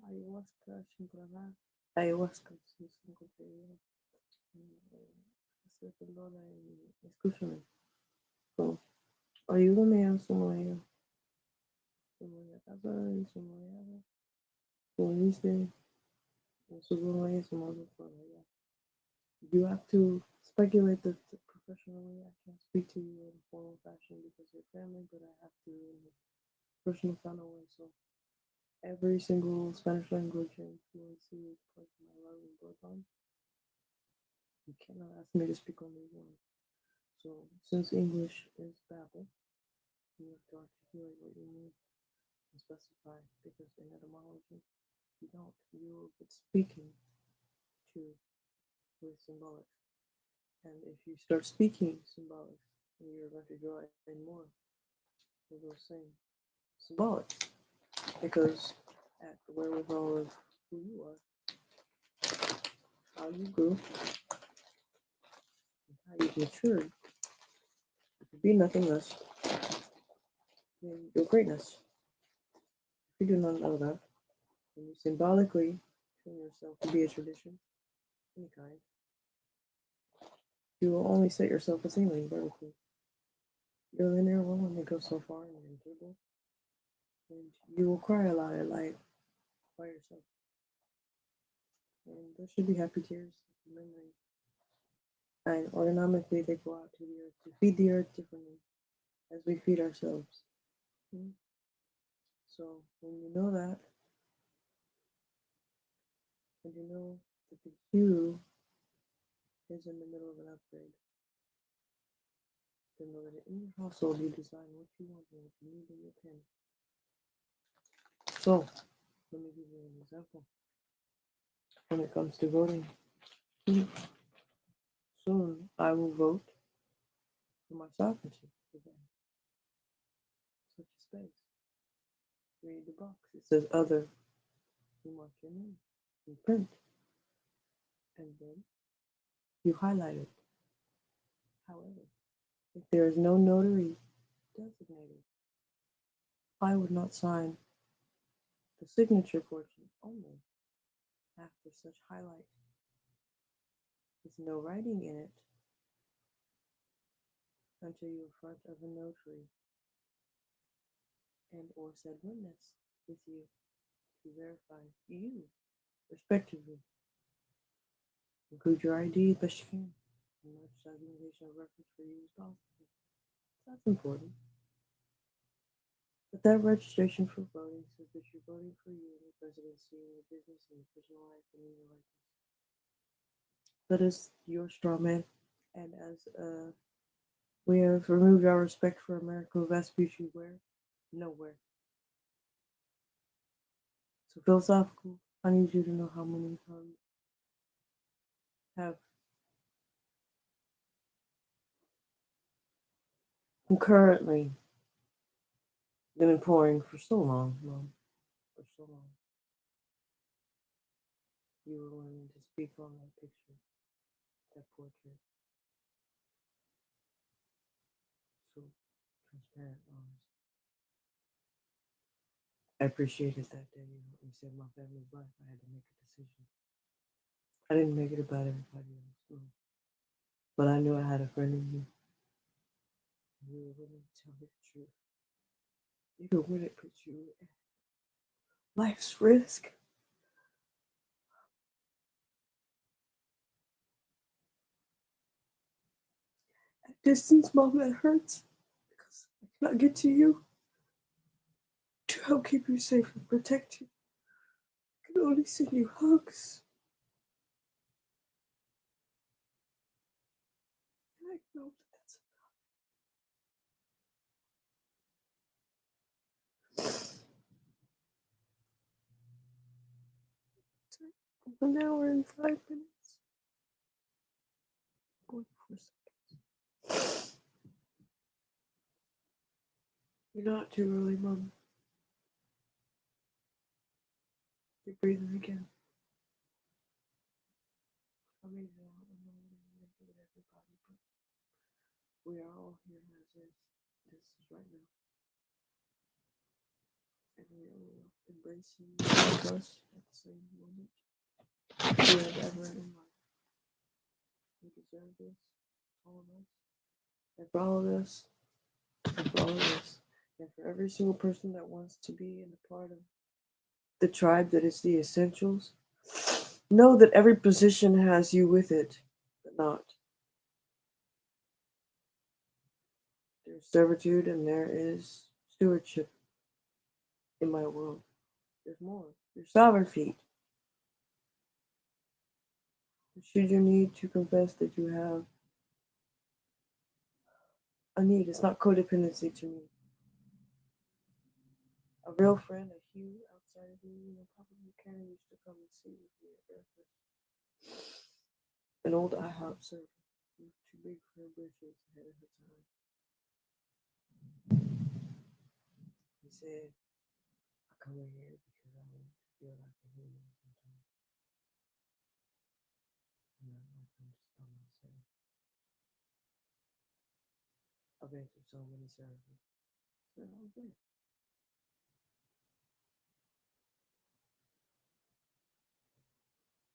Speaker 2: ayahuasca sin probar, ayahuasca sin conseguir, hacer perdona y escúchame, so, ayúdame a su casa y su mollada, como dice, en su mollada y su modo por allá. You have to speculate that professionally I can't speak to you in a formal fashion because you're family, but I have to in a personal kind of way. So every single Spanish language and fluency is part of my love and bloodline. You cannot ask me to speak only one. So since English is Babel, you have to articulate what you mean and specify because in etymology you don't. You will get speaking to with symbolics. And if you start speaking symbolics, you're going to draw in more of those same symbolics because at the wherewithal of who you are, how you grew, and how you've matured, to be nothing less than your greatness. If you do not know that, and you symbolically train yourself to be a tradition, any kind, you will only set yourself a ceiling vertically. Your linear will only go so far in your table, and you will cry a lot at light by yourself. And those should be happy tears of memory. And autonomically they go out to the earth to feed the earth differently as we feed ourselves. Mm. So when you know that, and you know that the you is in the middle of an upgrade, then know that in your household you design what you want and what you need in your pen. So let me give you an example. When it comes to voting, mm, soon I will vote for my sovereignty again. Such a space. Read the box. It says other. You mark your name in print, and then you highlight it. However, if there is no notary designated, I would not sign the signature portion only after such highlight with no writing in it until you're in front of a notary and or said witness with you to verify you respectively. Include your ID best you can and much documentation of reference for you as possible. That's important. But that registration for voting says that you're voting for you in your presidency, in your business, in your personal life, and in your life. That is your straw man. And as we have removed our respect for America, we've asked you where? Nowhere. So philosophical, I need you to know how many have concurrently been imploring for so long, Mom, for so long. You were willing to speak on that picture, that portrait, so transparent, honest. I appreciated that day you saved my family's life. I had to make a decision. I didn't make it about everybody else, no. But I knew I had a friend in you. And you were willing to tell me the truth. Even when it puts you at life's risk. At distance, Mom, that hurts. Because I cannot get to you to help keep you safe and protect you. I can only send you hugs. And I know that that's 1 hour and 5 minutes. 44 seconds. You're not too early, Mom. Keep breathing again. Amazing. I don't know what I'm making with everybody, but we are all here as is. This is right now. And we are all embracing all of us at the same moment. We have ever in life. We deserve this. All of us. And for all of us. And for all of us. And for every single person that wants to be in a part of the tribe that is the essentials, know that every position has you with it, but not. There's servitude and there is stewardship in my world. There's more. There's sovereign feet. Should you need to confess that you have a need, it's not codependency to me. A real friend, a Hugh outside of me, probably Karen used to come and see with me at breakfast. An old IHOP server who was too big for her britches ahead of her time. He said, I come in here because I want to feel like a human sometimes. And I like I'm just by myself. I've been through so many services. So I was there.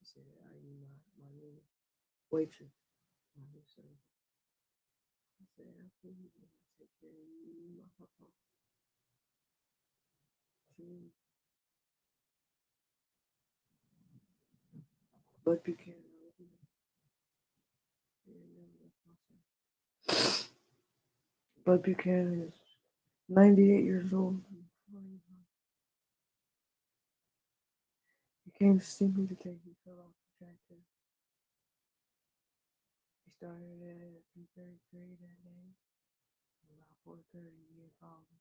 Speaker 2: He said, are you my new waitress? My new server? I said, absolutely. I take care of you, my papa. True. But Buchanan, I love you. And that's my son. Bud Buchanan is 98 years old. He came to see me today. He fell off the tractor. He started at 3:33 that day. About 4:30, he had fallen.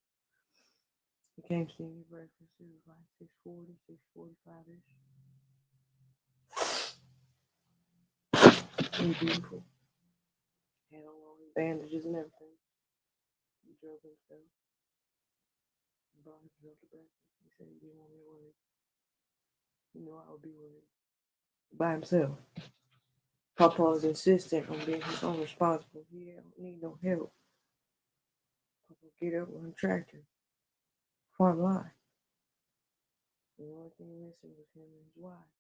Speaker 2: He came to see me breakfast. It was like 6:40, 6:45-ish. He was beautiful. Had on all his bandages and everything. He drove himself and brought himself to breakfast. He said he didn't want me worried. You know I would be worried. By himself. Papa is insistent on being his own responsible. He don't need no help. Papa get up on a tractor, farm line. The only thing missing was him and his wife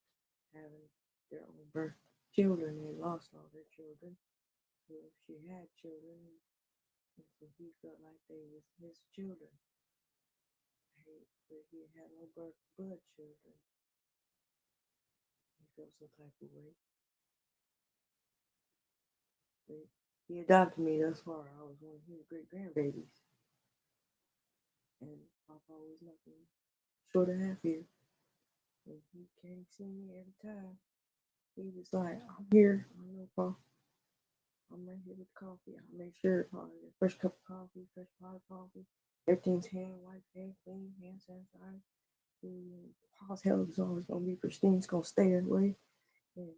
Speaker 2: having their own birth children. They lost all their children. So if she had children, and so he felt like they was his children. But he had no birth blood children. He felt some type of way. But he adopted me thus far. I was one of his great grandbabies. And Papa was nothing short of happy. And he came to see me every time. He was like, I'm here. I know, Pa. I'm right here with coffee. I'll make sure Pa get a fresh cup of coffee, fresh pot of coffee. Everything's hand wiped, hand clean, hand sanitized. Pa's health is always gonna be pristine. It's gonna stay that way. And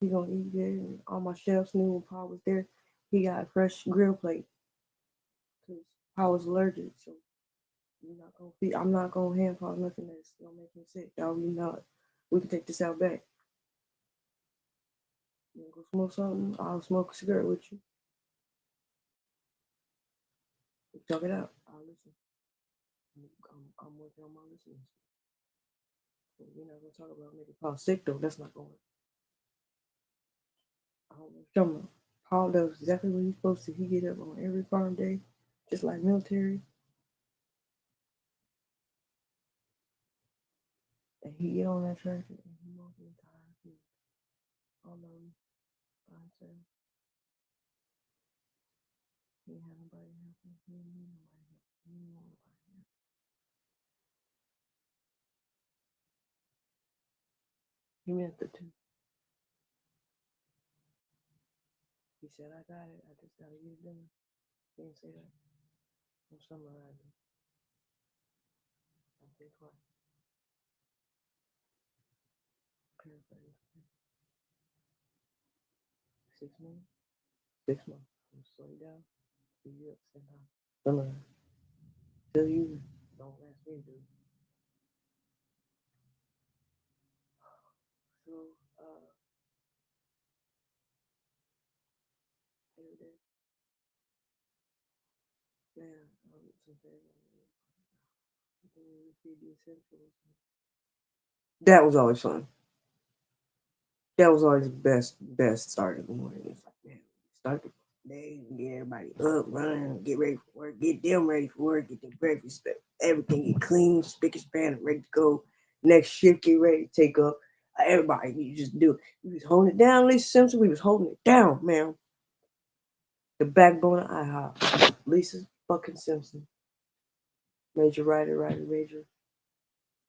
Speaker 2: he gonna eat it. And all my chefs knew when Pa was there. He got a fresh grill plate because Pa was allergic. So you're not gonna feed. I'm not gonna hand Pa nothing that's gonna make him sick. Y'all, we not. We can take this out back. You wanna go smoke something? I'll smoke a cigarette with you. We talk it out. I'll listen. I'm working on my listening. So we're not gonna talk about making Paul sick though. That's not going. I don't know what you're talking about. Paul does exactly what he's supposed to. He get up on every farm day, just like military, and he get on that tractor and he mows the entire field all alone by himself. He ain't have nobody help him. He ain't need nobody help. He ain't want nobody help. He meant the two. He said, I got it. I just gotta get it done. He didn't say that. I'm summarizing. I think twice. Paraphrase. 6 months. 6 months. I'm slow you down. Speed you up. Same time. Summarize. Tell you don't ask me to. Man, something feed the essentials. That was always fun. That was always the best start of the morning. It's like, man, start the day and get everybody up, running, get ready for work, get them ready for work, get their breakfast, everything get clean, spick and span, and ready to go. Next shift, get ready to take up. Everybody, you just do it. We was holding it down, Lisa Simpson. We was holding it down, man. The backbone of IHOP. Lisa fucking Simpson. Major writer, major,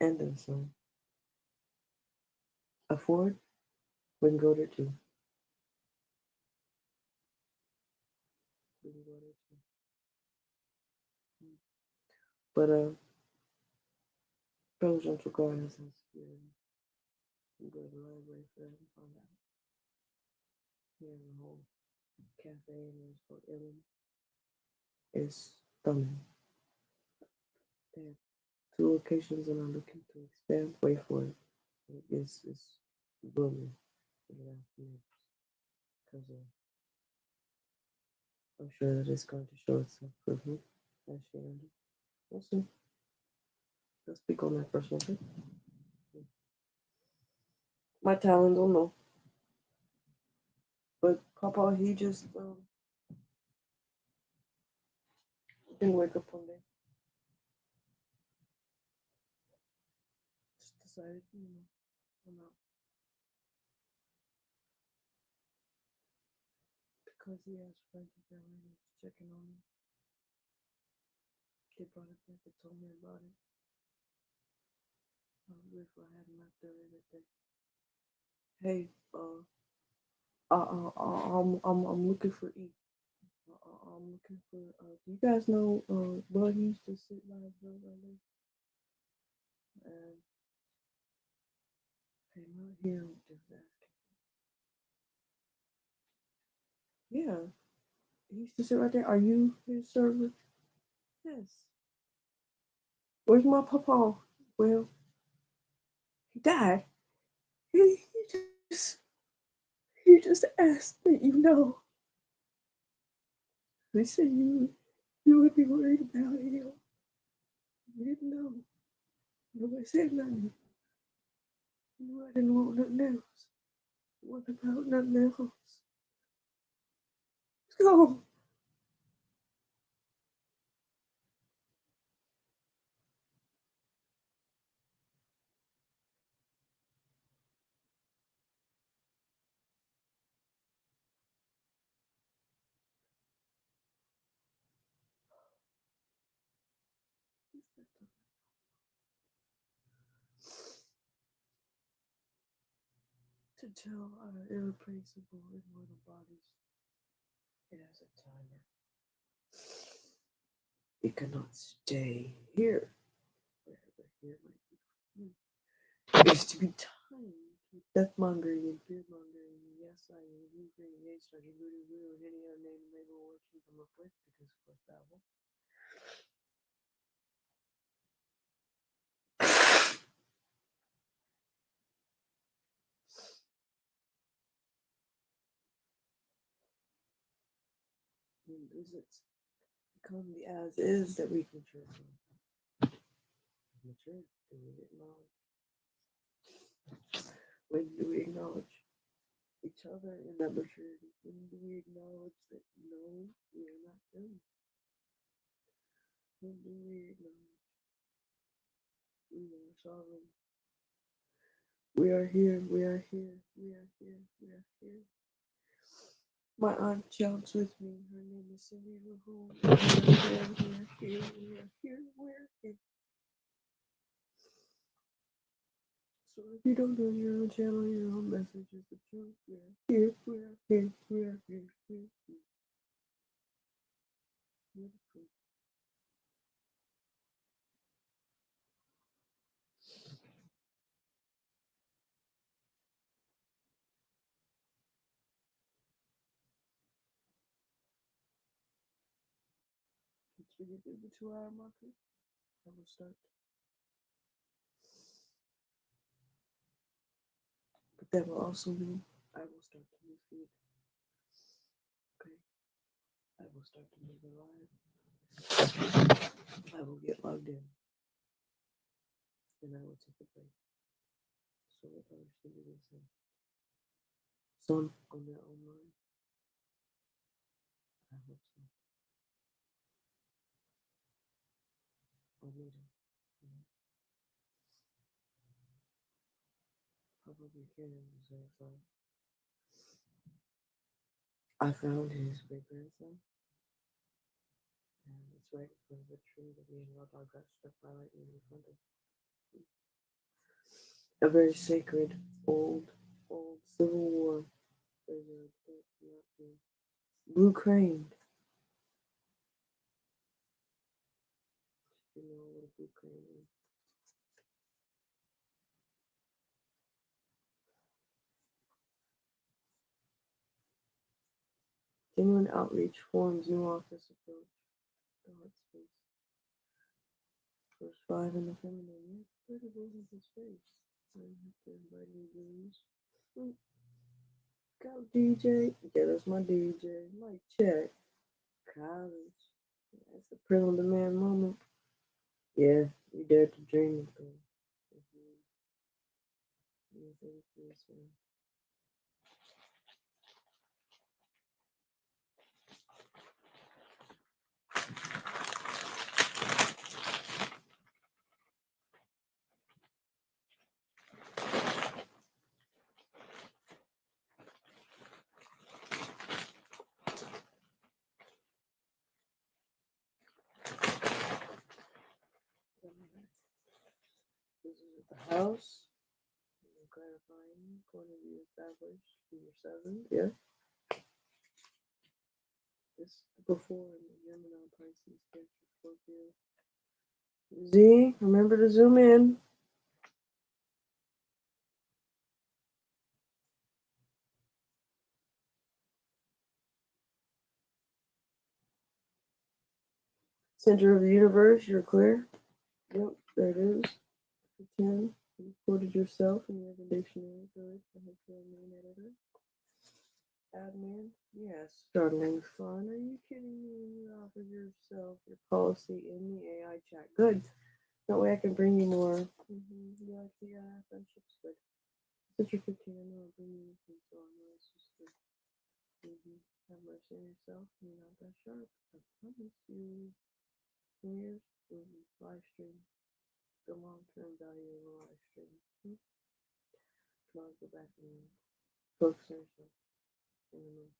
Speaker 2: and then some. Afford? We can go there too. We can go there too. But Presidential Gardens has security. You go to the library for that and find out. He has a whole cafe in there. It's called Ellen. It's stunning. They have two locations and are looking to expand. Wait for it. It's booming for the last few years. Because I'm sure that it's going to show itself for me as she earned it. We'll see. I'll speak on that personal thing. My talent don't know. But Papa, he just didn't wake up one day. Just decided, I'm out. Because he asked friends and family to check in on me. They brought it back and told me about it. I was grateful I hadn't left early that day. Hey, I'm looking for E. I'm looking for, do you guys know, Bud, he used to sit by his road right there? And came out here and just asking. Yeah, he used to sit right there. Are you his server? Yes. Where's my papa? Well, he died. He just, he just asked that you know. They said you would be worried about him. You didn't know. Nobody said nothing. You knew I didn't want nothing else. What about nothing else? Go. To tell our irreplaceable immortal bodies, it has a timer. It cannot stay here forever. Here might be. It is to be timed with death mongering and fear mongering. Yes, I am hungry. Yes, I am voodoo and any other name they will what you come up with because of course Babel. Does it become the as is that we mature from? Mature? Do we acknowledge? When do we acknowledge each other in that maturity? When do we acknowledge that no, we are not done? When do we acknowledge we are sovereign? We are here, we are here, we are here, we are here. My aunt jumps with me. Her name is Cindy Rahul. We are here, we are here, we are here, we are here. So if you don't know your own channel, your own message is the truth. We are here, we are here, we are here, we are here. Beautiful. Once we get to the 2 hour marker, I will start. But that will also mean I will start to move feed. Okay? I will start to move it live. I will get logged in and I will take a break. So what others can do the same. Some on their own line. I hope so. Or maybe. Probably can deserve that. I found his great grandson, and it's right in front of a tree that me and Raw Dog got struck by lightning in front of. A very sacred, old Civil War preserve that cannot be. Blue crane. You know what a blue crane is. Genuine outreach forms new office approach. The heart space. First five in the feminine. Yeah, pretty wasn't his face. I have to invite you to go DJ. Yeah, that's my DJ. Mike check. College. That's a print on demand moment. Yeah, you dare to dream of things. This is at the house. Clarifying point of view established in your seventh. Yeah. This before in the Gemini Pisces Cancer Scorpio. Z, remember to zoom in. Center of the universe, you're clear. Yep, there it is. 10. You quoted yourself in the Urban Dictionary. Good. I hope you're a main editor. Admin. Yes. Startling fun. Are you kidding me? You offered yourself your policy in the AI chat. Good. That way I can bring you more. You like the friendships? Good. Since you're 15, I know I'll bring you anything, so I know it's just good. Have mercy on yourself. You're not that sharp. I promise you. New Year's live stream. The long-term value of a live stream. Come on, go back and focus on yourself in the moment.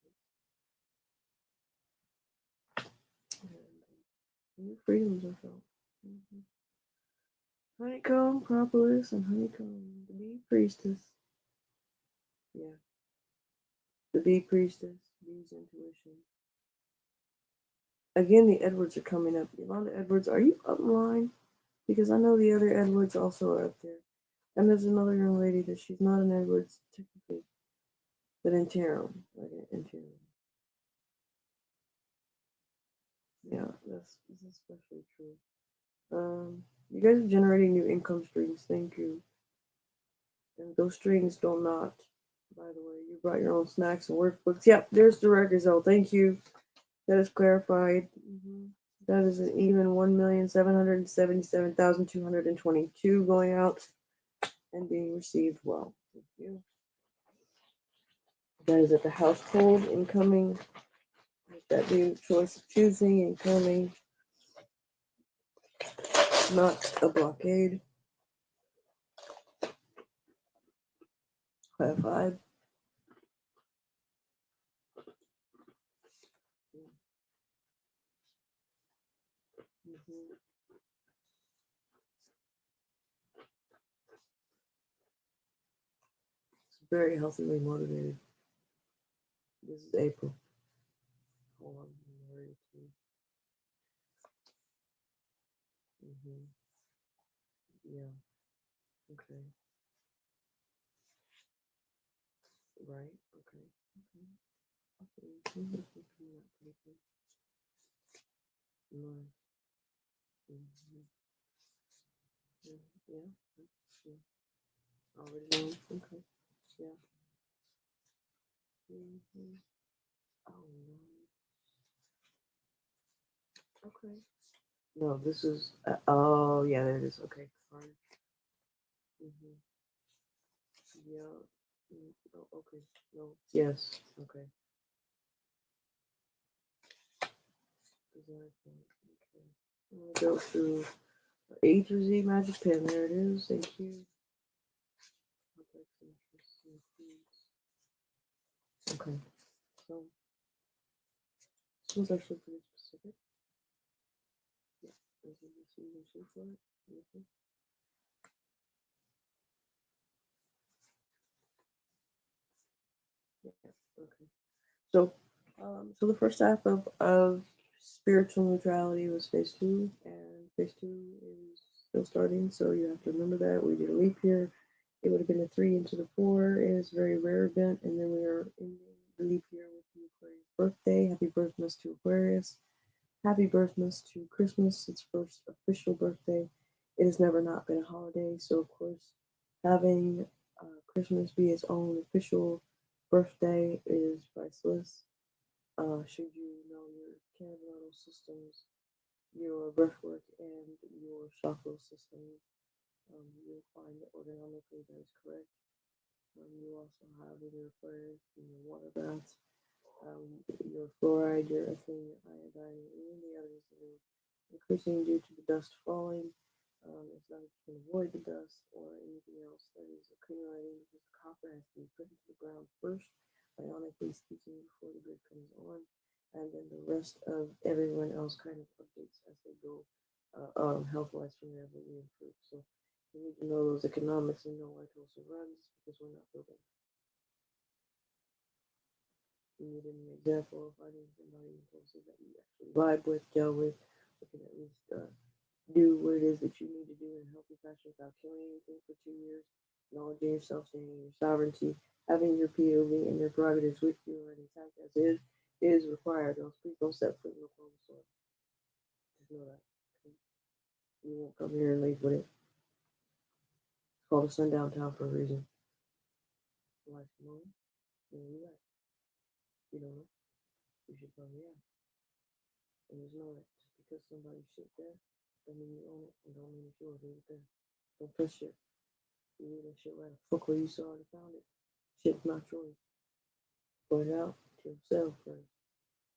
Speaker 2: And new freedoms are felt. Honeycomb, propolis, and honeycomb. The bee priestess. Yeah. The bee priestess. Bee's intuition. Again, the Edwards are coming up. Yolanda Edwards, are you up in line? Because I know the other Edwards also are up there. And there's another young lady that she's not an Edwards technically, but in tarot. Like in tarot. Yeah, that's especially true. You guys are generating new income streams. Thank you. And those strings don't knot. By the way, you brought your own snacks and workbooks. Yep, there's the record result. Thank you. That is clarified. That is an even 1,777,222 going out and being received well. Thank you. That is at the household incoming. Let that be choice of choosing incoming. Not a blockade. Clarified. It's very healthily motivated. This is April. Hold on, I'm ready to. Yeah. Okay. Right. Okay. Okay. Nice. Yeah. Yeah. Already know. Okay. Yeah. Oh no. Okay. No, this is. Oh, yeah, there it is. Okay, fine. Mm-hmm. Yeah. Oh, okay. No. Yes. Okay. Design point. Okay. I'm gonna go through A through Z magic pen. There it is. Thank you. Complex interests includes. Okay. So this one's actually pretty specific. Yeah. This is the season two for it. Mm-hmm. Yeah. Okay. So, so the first half of spiritual neutrality was phase two, and phase two is still starting. So you have to remember that we did a leap year. It would have been a three into the four. It is a very rare event, and then we are ending the leap year with the Aquarius birthday. Happy birthday to Aquarius. Happy birthday to Christmas. Its first official birthday. It has never not been a holiday, so of course, having Christmas be its own official birthday is priceless. Should you know your candidal systems, your breathwork, and your chakra systems, you'll find that organomically that is correct. You also have in your prayers, in your water baths, your fluoride, your ethylene, your iodine, and even the others that are increasing due to the dust falling. It's not that you can avoid the dust or anything else that is accumulating because the copper has to be put into the ground first, ionically speaking, before the grid comes on. And then the rest of everyone else kind of updates as they go, health wise from there, but we improve. So you need to know those economics and know why Tulsa runs because we're not building. You need an example of finding somebody in Tulsa that you actually vibe with, gel with, who can at least do what it is that you need to do in a healthy fashion without killing anything for 2 years, acknowledging yourself, standing in your sovereignty, having your POV and your prerogatives with you already intact as is required. Else please don't step foot in the palm soil. Just know that. Okay? You won't come here and leave with it. It's called a sundown town for a reason. Life's moment, and you right. You don't know. You should probably ask. And just know that just because somebody shit there, don't mean you own it, and don't mean it's yours. Leave it there. Don't touch shit. You leave that shit right the fuck where you saw it and found it. Shit's not yours. Put it out to yourself first.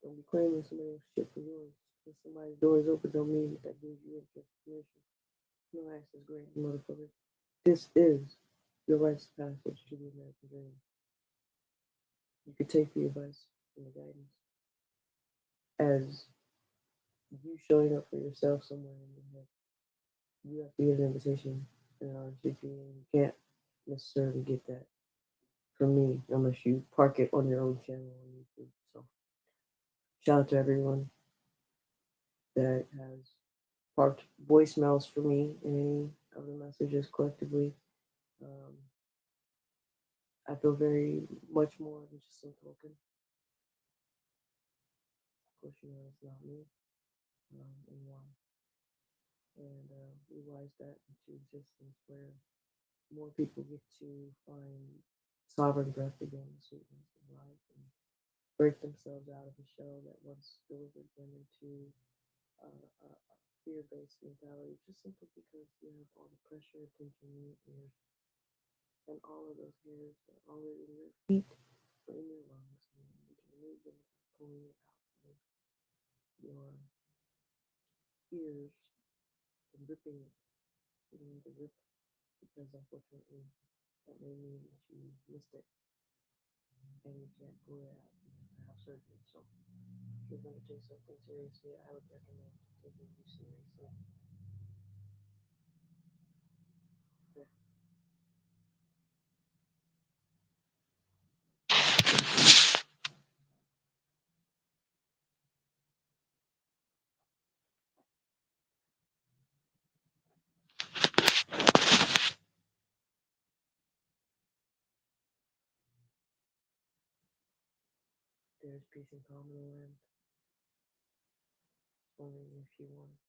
Speaker 2: Don't be claiming somebody else's shit for yours. If somebody's door is open, don't mean that gives you interest permission. No access granted, motherfucker. This is your rites of passage to the American dream. You could take the advice and the guidance as you showing up for yourself somewhere in your head. You have to get an invitation in order to be in. You can't necessarily get that from me unless you park it on your own channel on YouTube. So shout out to everyone that has parked voicemails for me in any of the messages collectively. Um, I feel very much more than just some token. Of course, you know it's not me and why. And realize that into existence where more people get to find sovereign breath again, the sweetness of life, and break themselves out of a shell that once delivered them into a fear-based mentality, just simply because you have all the pressure, attention in your ears, and all of those hairs that are already in your feet or in your lungs, and you can remove them without pulling it out of your ears and ripping it. You don't need to rip because unfortunately that may mean that you missed it and you can't pull it out. You have to have surgery. So if you're going to take something seriously, I would recommend taking you seriously. Yeah. There's peace and calm in the land. Only if you want it.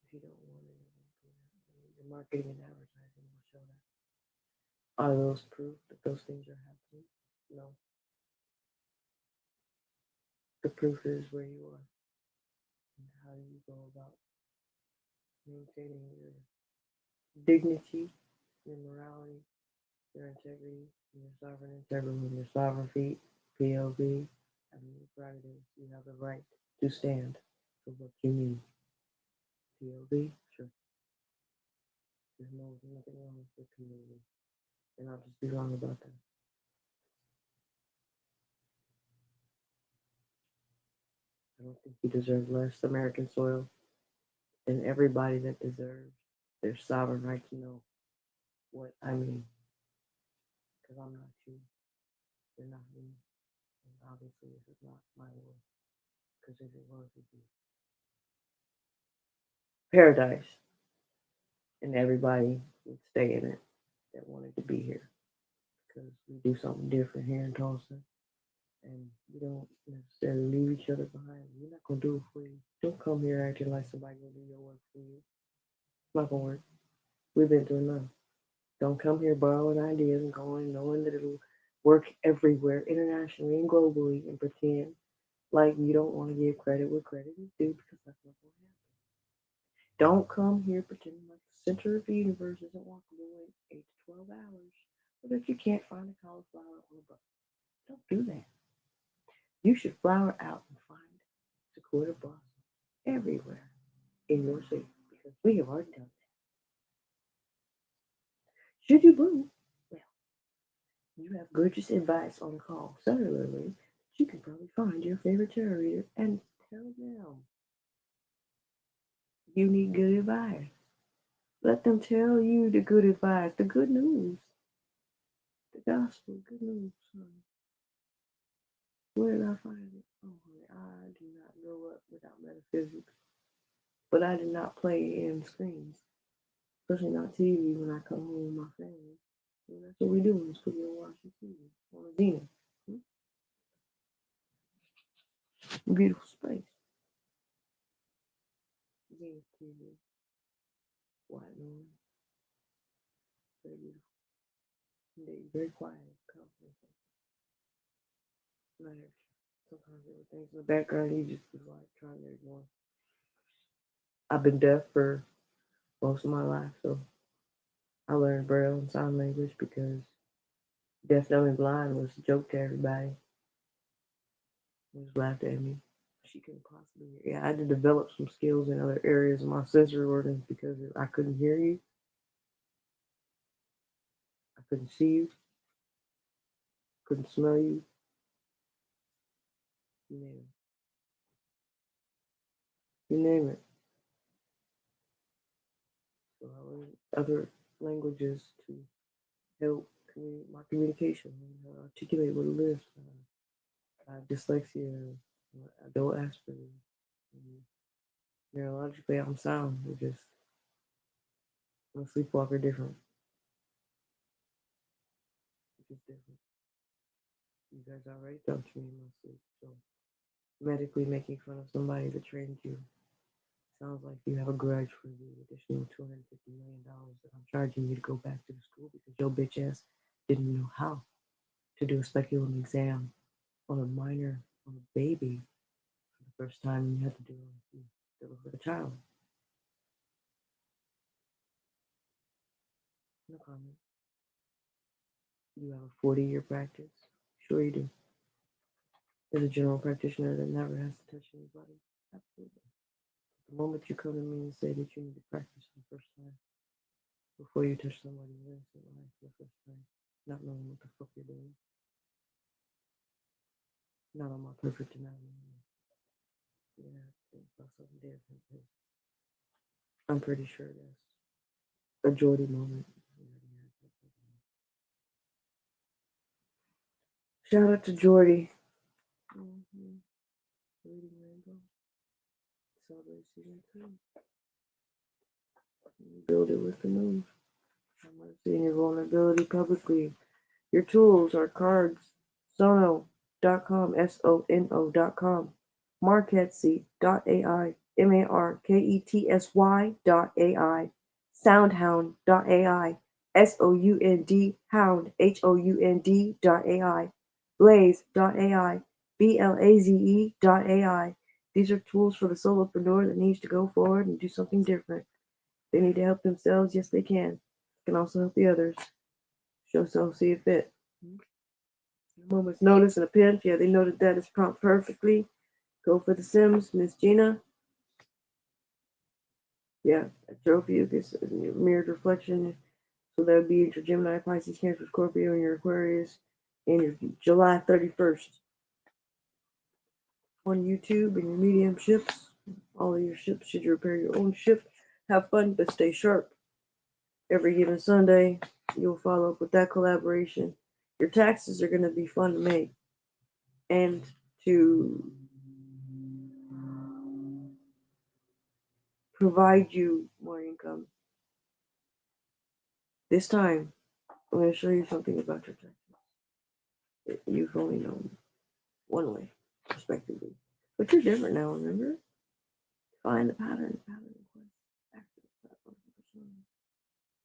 Speaker 2: If you don't want it, it won't be that way. Your marketing and advertising will show that. Are those proof that those things are happening? No. The proof is where you are. And how do you go about maintaining your dignity, your morality, your integrity, your sovereign integrity, your sovereign feet, POV, having your prerogatives. You have the right to stand for what you need. POV, sure. There's nothing wrong with POV. And I'll just be wrong about that. I don't think you deserve less American soil than everybody that deserves their sovereign right to know what I mean. Because I'm not you. You're not me. And obviously, this is not my world. Because if it was, it'd be paradise. And everybody would stay in it that wanted to be here. Because we do something different here in Tulsa. And we don't necessarily leave each other behind. We're not going to do it for you. Don't come here acting like somebody going to do your work for you. It's not going to work. We've been through enough. Don't come here borrowing ideas and going knowing that it'll work everywhere, internationally and globally, and pretend like you don't want to give credit where credit is due because that's not going to happen. Don't come here pretending like the center of the universe isn't walkable in 8 to 12 hours, or that you can't find a cauliflower on a bus. Don't do that. You should flower out and find sequoia blossoms everywhere in your city because we have already done that. Should you bloom, well, you have gorgeous advice on call cellularly that you can probably find your favorite tarot reader and tell them you need good advice. Let them tell you the good advice, the good news, the gospel, good news. Where did I find it? Oh, honey, I do not grow up without metaphysics, but I did not play in screens, especially not TV when I come home with my family. And that's what we do is cook and watch TV on a Xena. Beautiful space. Xena TV, white noise, very beautiful. Indeed, very quiet, confident. Not every sometimes there were things in the background you just was like trying to ignore. I've been deaf for most of my life, so I learned Braille and sign language because deaf, dumb, and blind was a joke to everybody. It was laughed at me. She couldn't possibly hear. Yeah, I had to develop some skills in other areas of my sensory organs because I couldn't hear you, I couldn't see you, couldn't smell you, you name it. You name it. So I learned other languages to help my communication, articulate what it is. Dyslexia, adult Asperger's. And neurologically, I'm sound. We're just I'm a sleepwalker different. It's just different. You guys already talked to me in my sleep, so medically making fun of somebody that trained you sounds like you have a grudge for the additional $250 million that I'm charging you to go back to the school because your bitch ass didn't know how to do a speculum exam on a minor, on a baby for the first time you had to do it with a child. No comment. You have a 40-year practice. Sure you do. As a general practitioner that never has to touch anybody. Absolutely. The moment you come to me and say that you need to practice for the first time before you touch somebody's innocent life for the first time, not knowing what the fuck you're doing, not on my perfect anatomy. Yeah, think about something different. 'Cause I'm pretty sure that's a Jordy moment. Shout out to Jordy. Mm-hmm. Reading Rainbow. Celebrate season 2. You build it with the news. I'm seeing your vulnerability publicly. Your tools are cards, sono.com, sono.com, marketsy.ai, marketsy.ai, soundhound.ai, sound hound, hound.ai, blaze.ai, BLAZE.ai. These are tools for the solopreneur that needs to go forward and do something different. They need to help themselves. Yes, they can. Can also help the others. Show self, see it fit. A moment's notice and a pinch. Yeah, they noted that as prompt perfectly. Go for the Sims, Miss Gina. Yeah, a trophy is a mirrored reflection. So that would be your Gemini, Pisces, Cancer, Scorpio, and your Aquarius, and your July 31st on YouTube and your medium ships. All of your ships, should you repair your own ship, have fun, but stay sharp. Every given Sunday, you'll follow up with that collaboration. Your taxes are going to be fun to make and to provide you more income. This time, I'm going to show you something about your taxes that you've only known one way, respectively. But you're different now, remember? Find the pattern,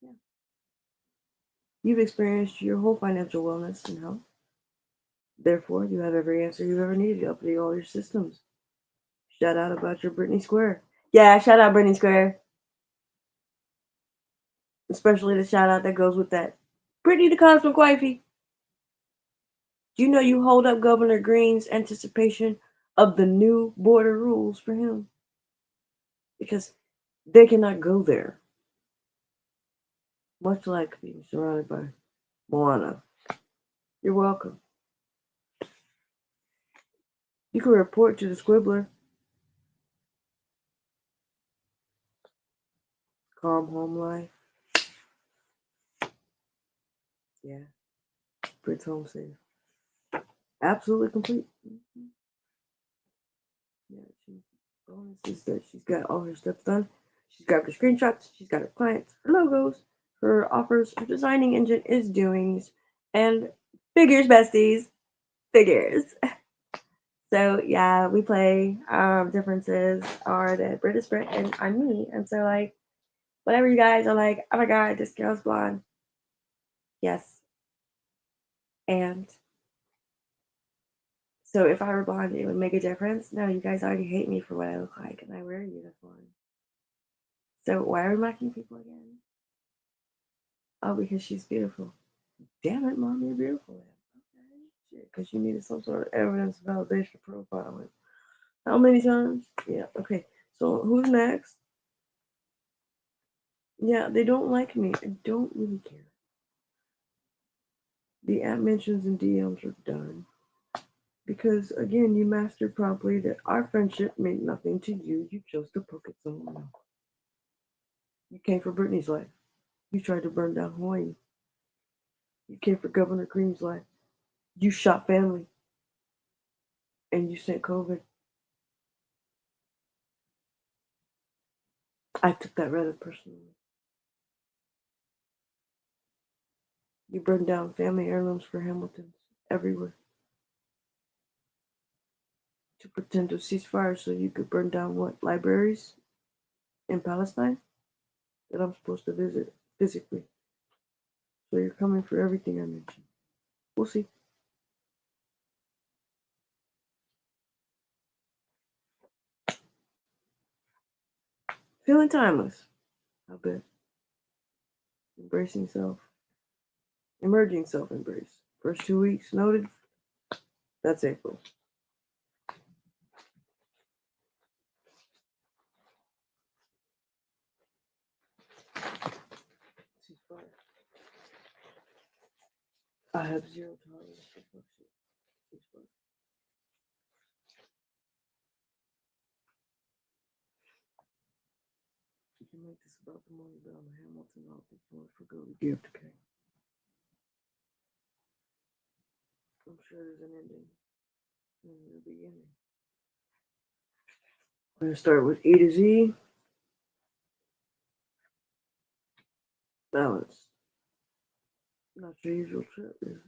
Speaker 2: Yeah. You've experienced your whole financial wellness and health. Therefore, you have every answer you've ever needed to update all your systems. Shout out about your Britney Square. Yeah, shout out Britney Square. Especially the shout out that goes with that. Brittany the Cosmic Wifey. Do you know you hold up Governor Green's anticipation of the new border rules for him? Because they cannot go there. Much like being surrounded by Moana. You're welcome. You can report to the Squibbler. Calm home life. Yeah. Brit's home safe. Absolutely complete. Yeah, bonus is that she's got all her steps done. She's got her screenshots, she's got her clients, her logos, her offers, her designing engine is doings, and figures, besties, figures. So yeah, we play. Differences are that Brit is Brit and I'm me, and so like whatever you guys are like, oh my god, this girl's blonde. Yes, and so if I were blonde, it would make a difference. No, you guys already hate me for what I look like, and I wear a uniform. So why are we mocking people again? Oh, because she's beautiful. Damn it, mom, you're beautiful. Okay, shit, because you needed some sort of evidence validation profiling. How many times? Yeah, okay. So who's next? Yeah, they don't like me. I don't really care. The app mentions and DMs are done. Because again, you mastered promptly that our friendship meant nothing to you. You chose to poke at someone else. You came for Brittany's life. You tried to burn down Hawaii. You came for Governor Green's life. You shot family. And you sent COVID. I took that rather personally. You burned down family heirlooms for Hamiltons everywhere to pretend to cease fire so you could burn down what? Libraries in Palestine that I'm supposed to visit physically. So you're coming for everything I mentioned. We'll see. Feeling timeless. I bet. Embracing self. Emerging self embrace. First 2 weeks noted. That's April. I have zero tolerance for bullshit. You can make this about the money, but I'm a Hamilton. I'll be forward for go to gift, okay? I'm sure there's an ending and a beginning. We're gonna start with E to Z. Balance. Not your usual trip, is it?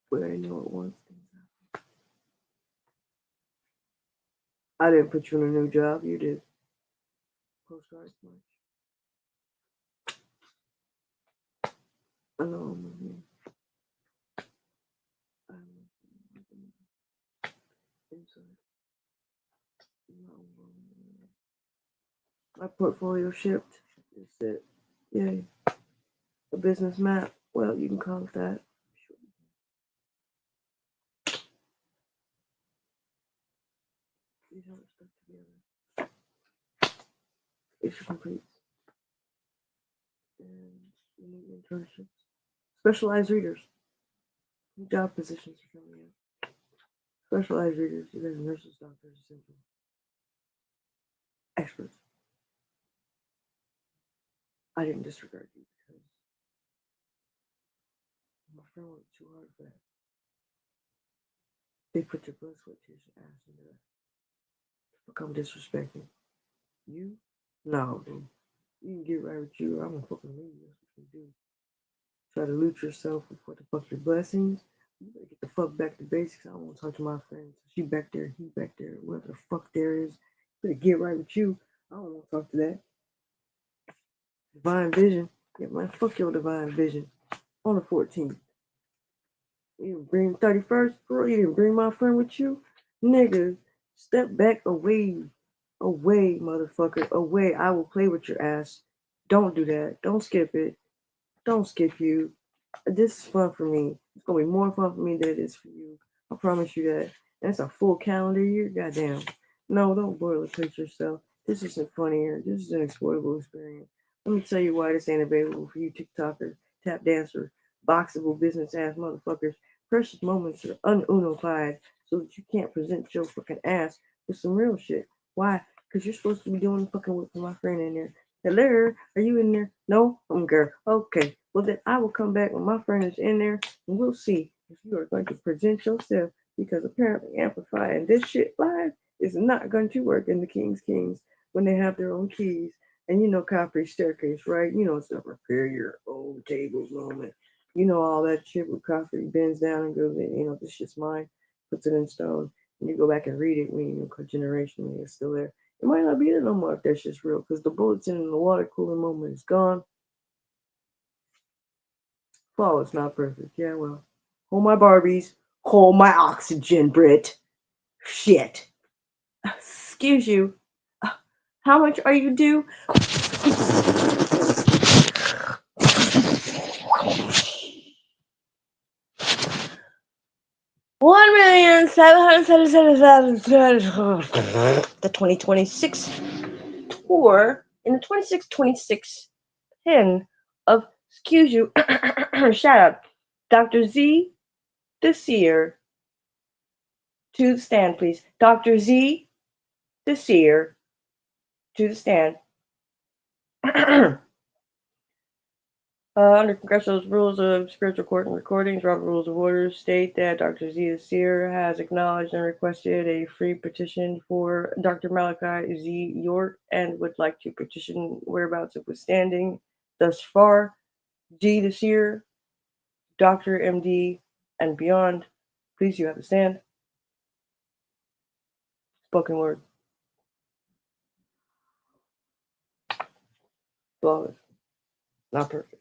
Speaker 2: But I know it once things happen. I didn't put you in a new job, you did. Postcards much. I know I'm with you. inside. My portfolio shipped. That's it. Yay. A business map. Well, you can call it that. These how it's stuck together. Issue complete. And unique internships. Specialized readers. Job positions are coming up. Specialized readers. You guys are nurses, doctors, essential. Experts. I didn't disregard you because my friend worked too hard for that. They put your blood, sweat, tears, and ass into that. Become disrespecting. You? No, dude. You can get right with you. I'm gonna fucking leave you. That's what you do. Try to loot yourself with what the fuck your blessings. You better get the fuck back to basics. I don't want to talk to my friends. She back there, he back there, whatever the fuck there is. You better get right with you. I don't want to talk to that. Divine vision. Yeah, man, fuck your divine vision. On the 14th. You didn't bring 31st, bro. You didn't bring my friend with you. Nigga, step back away. Away, motherfucker. Away. I will play with your ass. Don't do that. Don't skip it. Don't skip you. This is fun for me. It's gonna be more fun for me than it is for you. I promise you that. And it's a full calendar year. Goddamn. No, don't boilerplate yourself. This isn't funny here. This is an exploitable experience. Let me tell you why this ain't available for you TikTokers, tap dancers, boxable business ass motherfuckers. Precious moments are ununified so that you can't present your fucking ass with some real shit. Why? Because you're supposed to be doing the fucking work for my friend in there. Hello, are you in there? No, I'm girl. Okay, well then I will come back when my friend is in there, and we'll see if you are going to present yourself. Because apparently amplifying this shit live is not going to work in the Kings when they have their own keys. And you know Coffee's staircase, right? You know it's a prepare your old tables moment. You know all that shit where Coffee bends down and goes, you know, this shit's mine, puts it in stone, and you go back and read it when you know generation when it's still there. It might not be there no more if that shit's real, because the bulletin in the water cooler moment is gone. Fall is not perfect. Yeah, well. Hold my Barbies. Hold my oxygen, Brit. Shit. Excuse you. How much are you due? 1,777,000. The 2026 tour in the 2626 pin of excuse you. Shout out Dr. Z this year to the stand, please. Dr. Z this year to the stand. Under Congressional Rules of Spiritual Court and Recordings, Robert Rules of Order state that Dr. Z. Seer has acknowledged and requested a free petition for Dr. Malachi Z. York and would like to petition whereabouts of withstanding. Thus far, G. the Seer, Dr. MD, and beyond. Please, you have to stand. Spoken word. Flawless. Not perfect.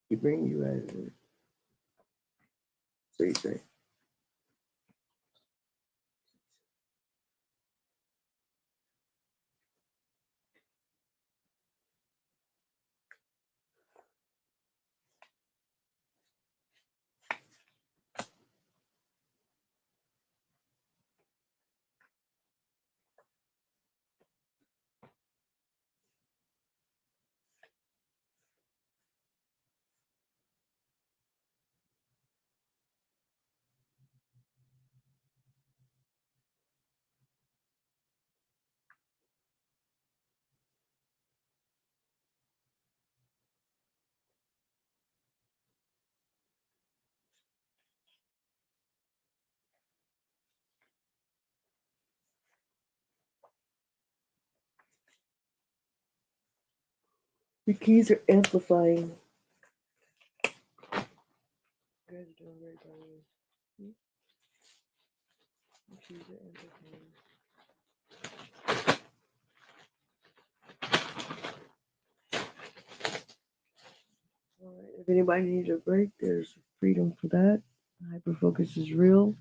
Speaker 2: You bring you as so you say. The keys are amplifying. You guys are doing great, by the way. The keys are amplifying. Alright, if anybody needs a break, there's freedom for that. Hyperfocus is real.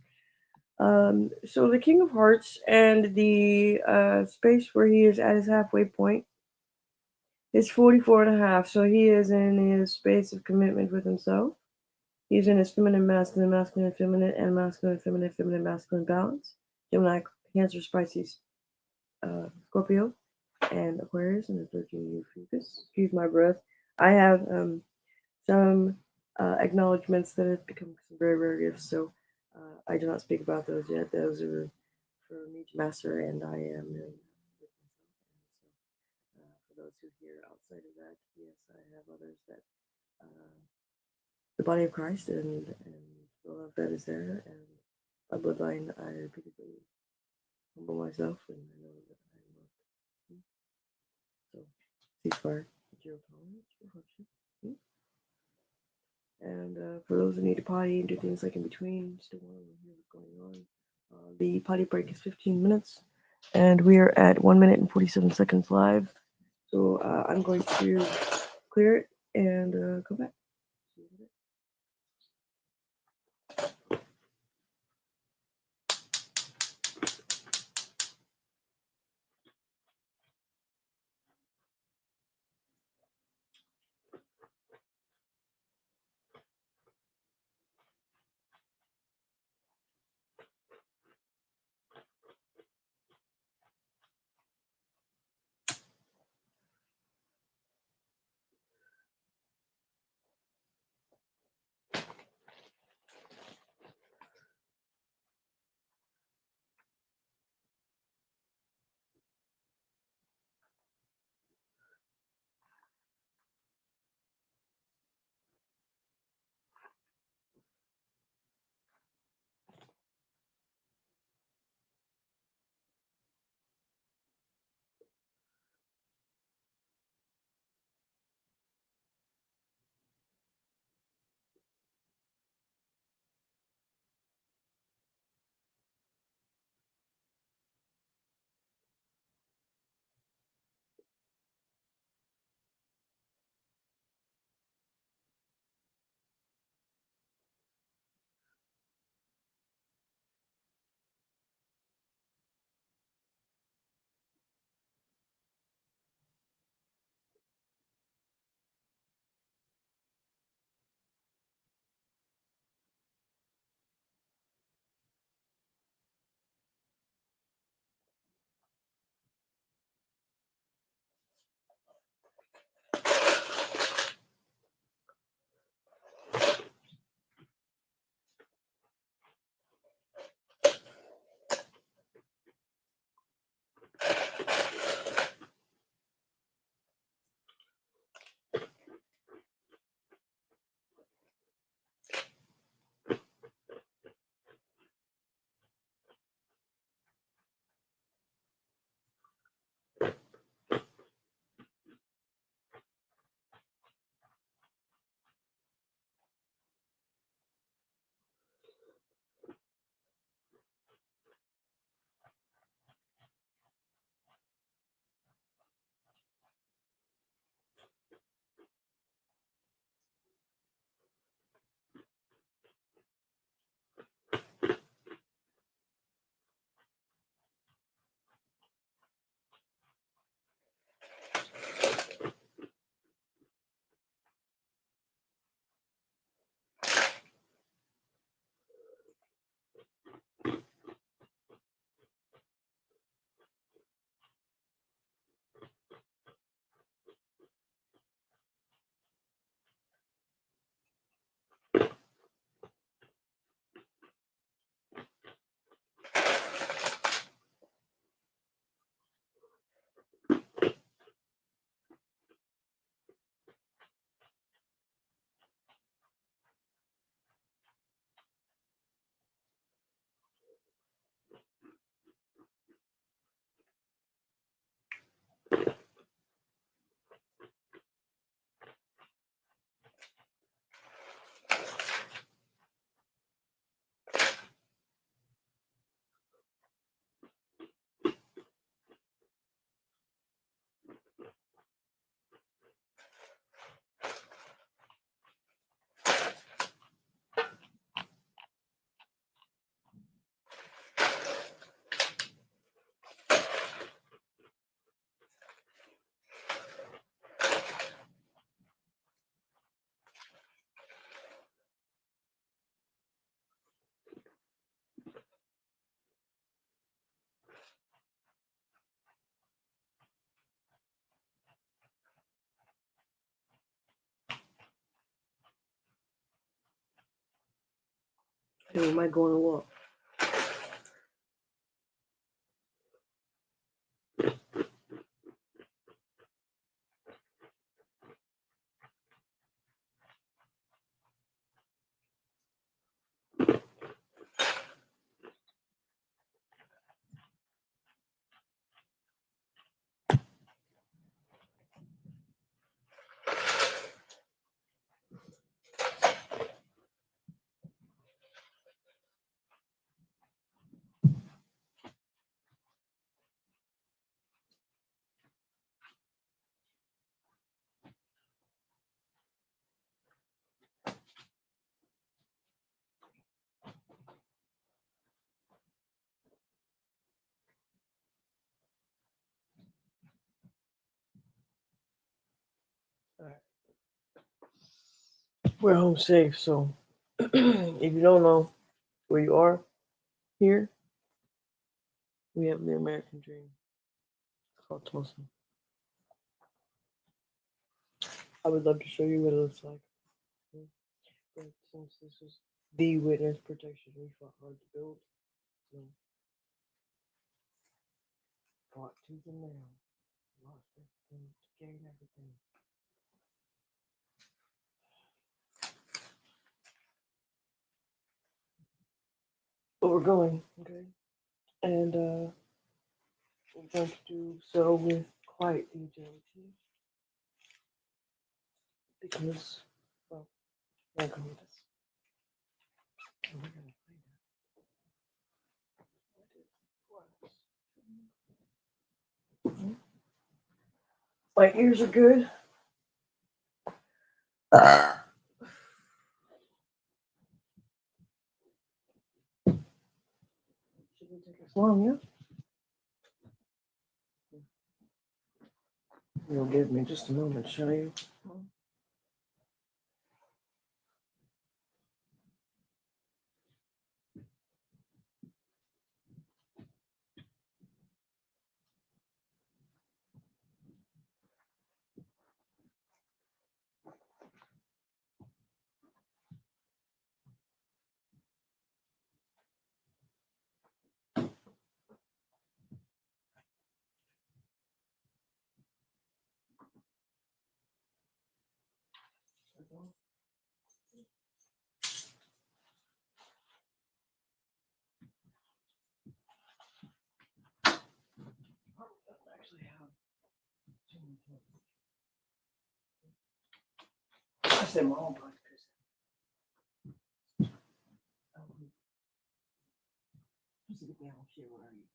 Speaker 2: So the King of Hearts and the space where he is at his halfway point is 44 and a half. So he is in his space of commitment with himself. He's in his feminine, masculine, masculine, feminine, and masculine, feminine, feminine, masculine balance. Gemini, Cancer, Pisces, Scorpio, and Aquarius, and the 13 Fucus. Excuse my breath. I have some acknowledgments that have become some very rare gifts, so I do not speak about those yet. Those are for me to master, and I am with myself. And so, for those who hear outside of that, yes, I have others that the body of Christ and the love that is there, and by bloodline, I repeatedly humble myself, and I know that I am loved. So, ceasefire, zero tolerance for hardship. And for those who need to potty and do things like in between, still want to hear what's going on. The potty break is 15 minutes, and we are at 1 minute and 47 seconds live. So I'm going to clear it and come back. Then we might go on a walk. All right. We're home safe, so if you don't know where you are here, we have the American dream. It's called Tulsa. I would love to show you what it looks like. But since this was the witness protection we fought hard to build, so fought tooth and nail, lost everything to gain everything. But we're going, okay? And we're going to do so with quiet agility because, well, we're going with us. And we're going to find out what is was. My ears are good. Shouldn't take us long, yeah? You'll give me just a moment, shall you? Actually have I said my own podcast. Specifically, I don't share what I eat.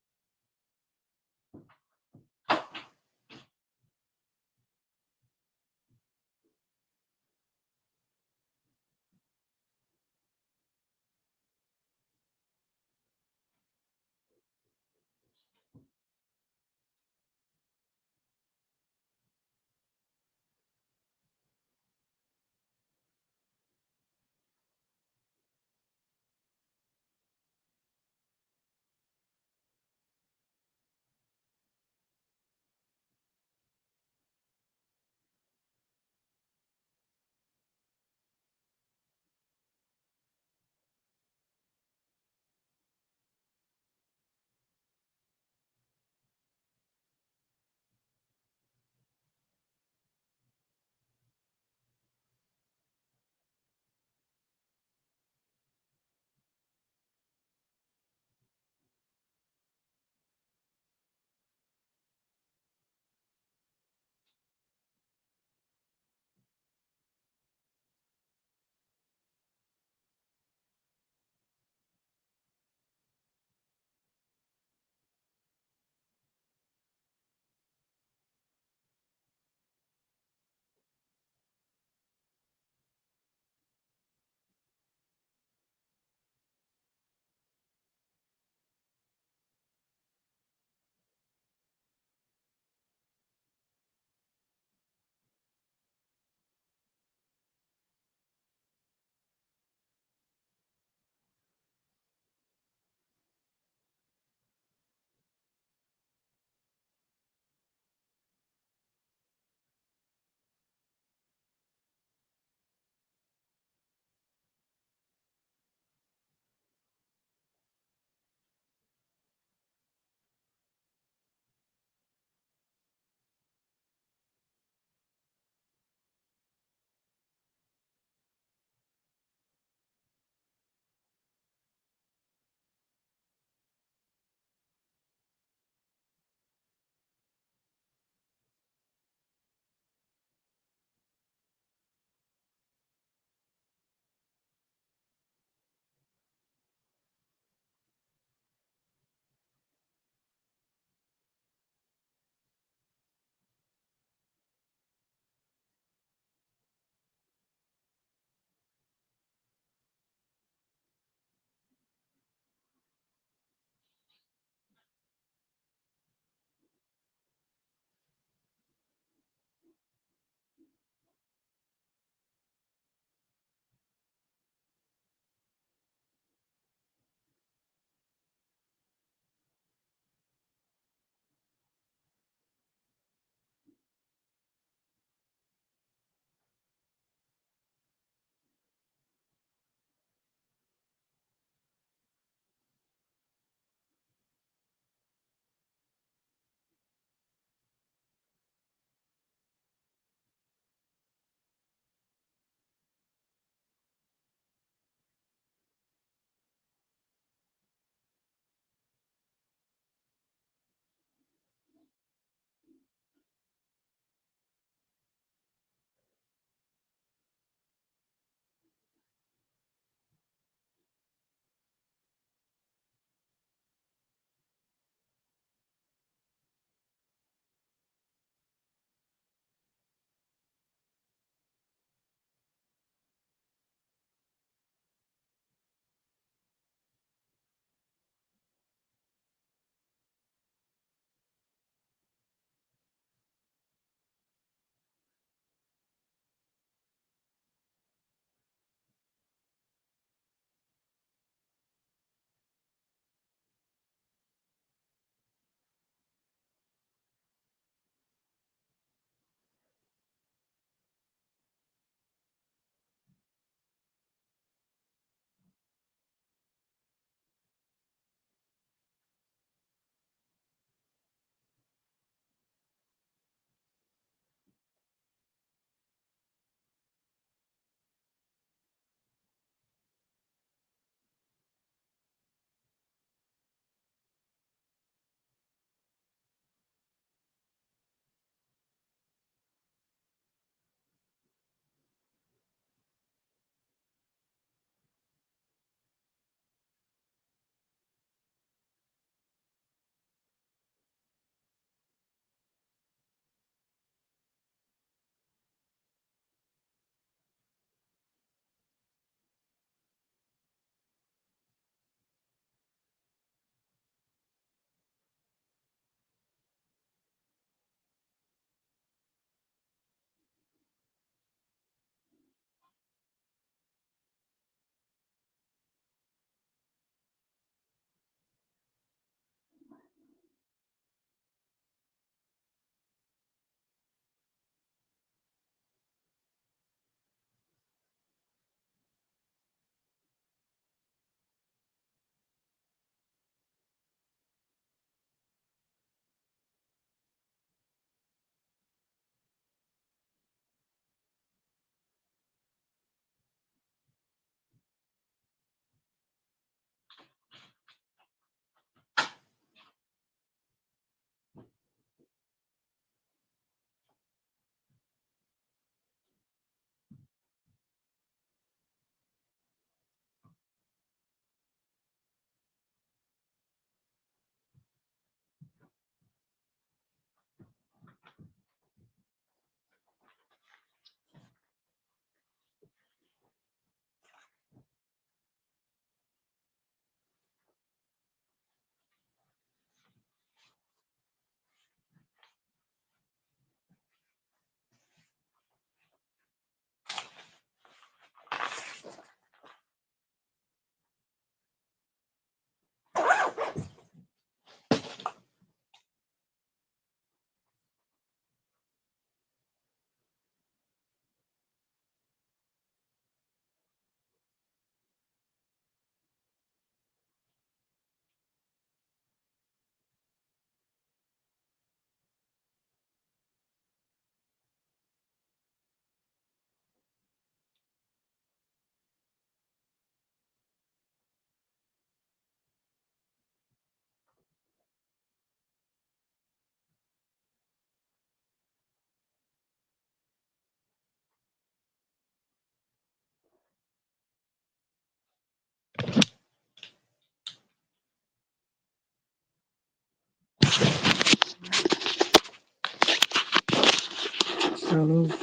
Speaker 2: don't know.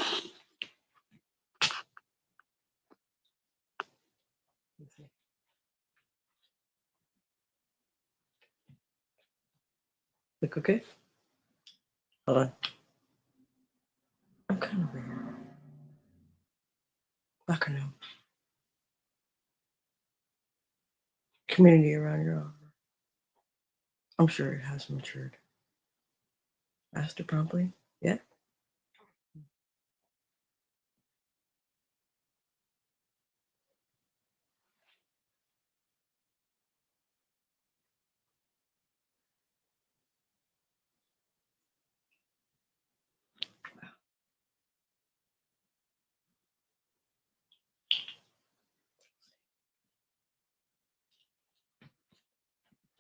Speaker 2: Let's see. Look okay? Hold on. I'm kind of weird. I don't know. Community around your offer. I'm sure it has matured. Asked her promptly. Yeah.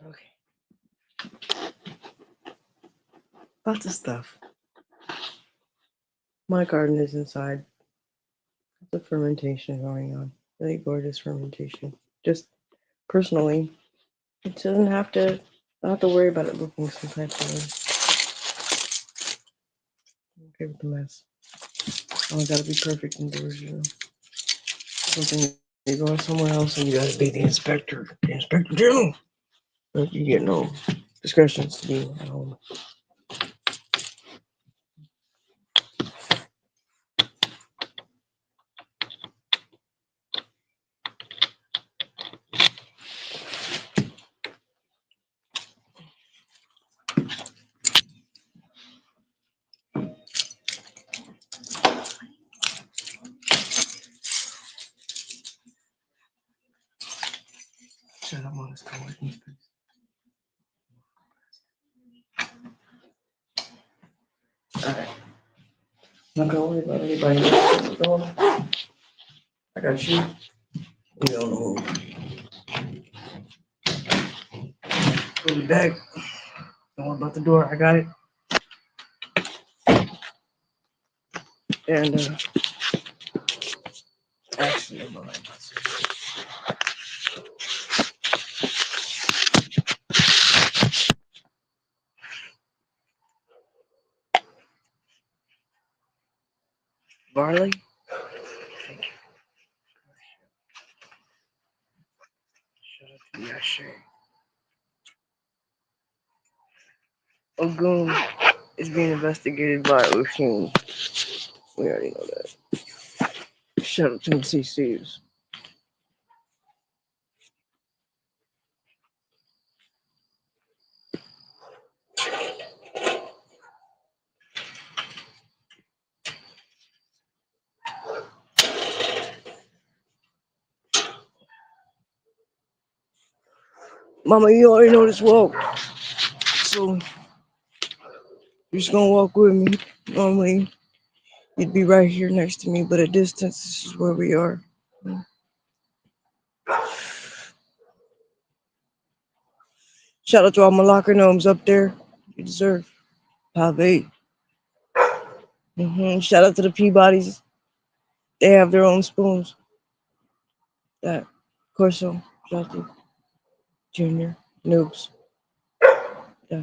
Speaker 2: Okay. Lots of stuff. My garden is inside. Lots of fermentation going on. Really gorgeous fermentation. Just personally, it doesn't have to. I don't have to worry about it looking some type of way. I'm okay with the mess. Oh, gotta be perfect indoors, you know. Something you're going somewhere else and you gotta be the inspector general. But you get no discretions to be at home. Shut up on this co-working space. Alright. Not gonna worry about anybody else. I got you. You don't know. We'll be back. Don't worry about the door. I got it. And actually, I'm behind myself. Barley. Thank you. Shut up to the Ashe. Ogun is being investigated by Oshun. We already know that. Shut up to the CCs. Mama, you already know this walk. So you're just gonna walk with me. Normally, you'd be right here next to me, but at distance, this is where we are. Shout out to all my locker gnomes up there. You deserve top 8. Shout out to the Peabodys. They have their own spoons. That Corso, shout out to Junior, Noobs. Yeah.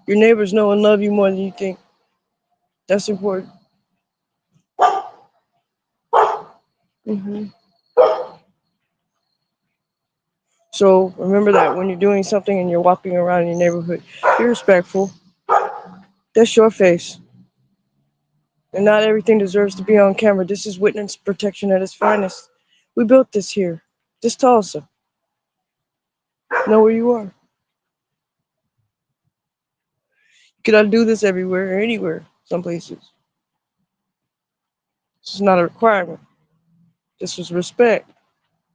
Speaker 2: Your neighbors know and love you more than you think. That's important. hmm So remember that when you're doing something and you're walking around in your neighborhood, be respectful. That's your face. And not everything deserves to be on camera. This is witness protection at its finest. We built this here. This Tulsa. Know where you are. You cannot do this everywhere or anywhere, some places. This is not a requirement. This was respect,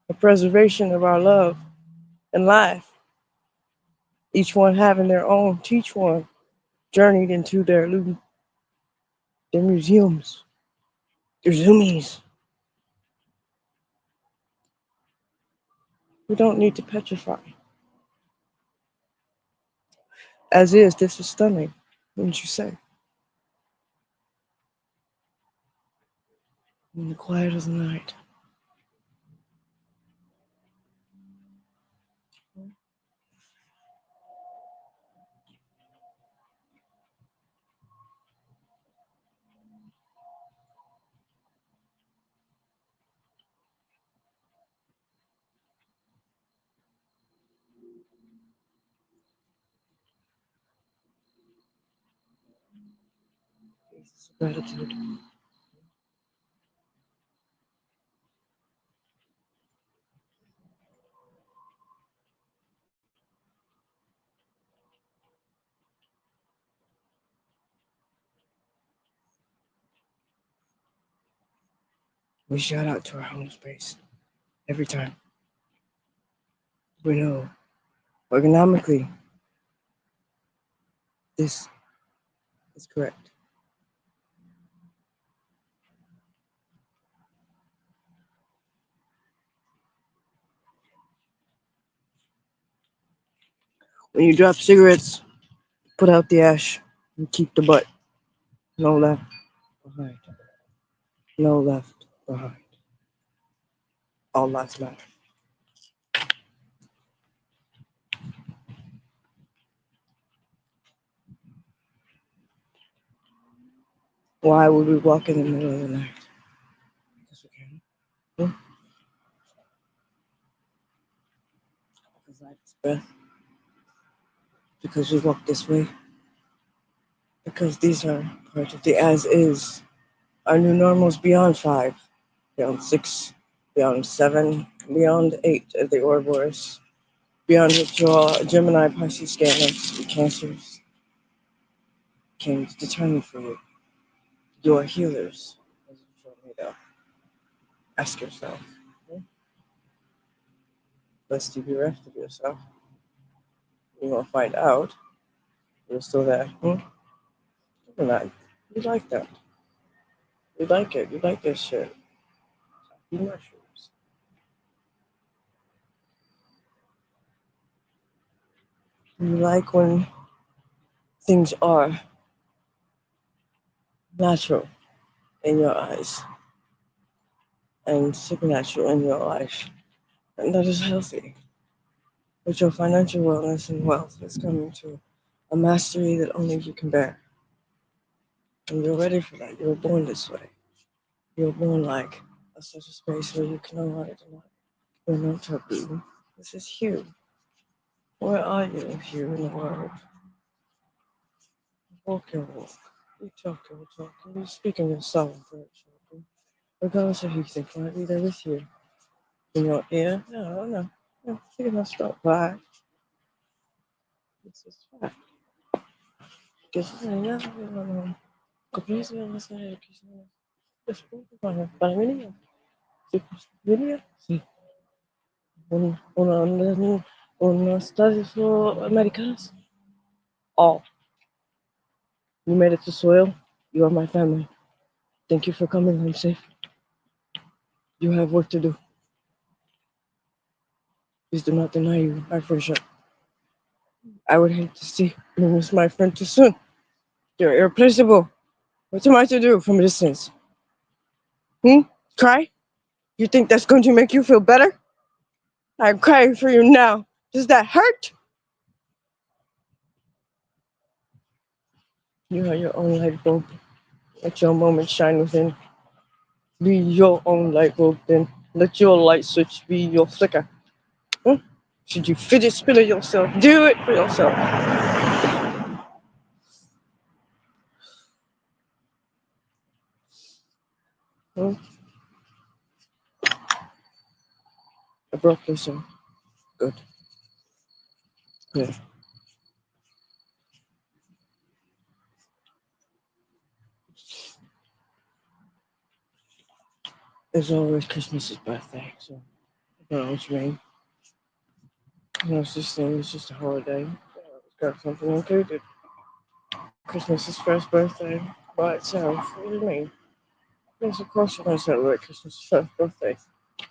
Speaker 2: the preservation of our love and life. Each one having their own, teach one, journeyed into their museums, their zoomies. We don't need to petrify. As is, this is stunning, wouldn't you say? In the quiet of the night. Jesus, gratitude. We shout out to our home space every time. We know ergonomically this is correct. When you drop cigarettes, put out the ash and keep the butt. No left behind. No left behind. All lives matter. Why would we walk in the middle of the night? Because we can. Hmm? Because life is breath. Because we walk this way. Because these are part of the as is. Our new normals beyond 5, beyond 6, beyond 7, beyond 8 of the Ouroboros, beyond the draw Gemini Pisces scanners, the cancers can determine for you. You are healers, as you told me though. Ask yourself, hmm, lest you be bereft of yourself. You will find out you're still there. Hmm? Look at that. You like that. You like it. You like this shit. You mushrooms. You like when things are natural in your eyes and supernatural in your life. And that is healthy. But your financial wellness and wealth is coming to a mastery that only you can bear. And you're ready for that. You were born this way. You were born like a such a space where you can no longer deny. You're no taboo. This is you. Where are you, you in the world? Walk your walk. You talk your talk. And you speak in your soul for it, children. Regardless of who you think might be there with you. In your ear. No, no. No, you must stop by. This is fact. Because comprehensive understanding education es para mí niño. Sí, diría, sí. Unos Estados Americanos. All. You made it to soil. You are my family. Thank you for coming home safe. You have work to do. Please do not deny you my friendship. I would hate to see you miss my friend too soon. You're irreplaceable. What am I to do from a distance? Hmm? Cry? You think that's going to make you feel better? I'm crying for you now. Does that hurt? You are your own light bulb. Let your moment shine within. Be your own light bulb then. Let your light switch be your flicker. Hmm? Should you fidget spinner yourself, do it for yourself. Hmm? I broke this one. Good. Good. It's always Christmas's birthday, so I don't know what you mean. You know, it's just it's just a holiday. It's got something included. Christmas's first birthday by itself. What do you mean? Yes, of course you're going to celebrate Christmas's first birthday.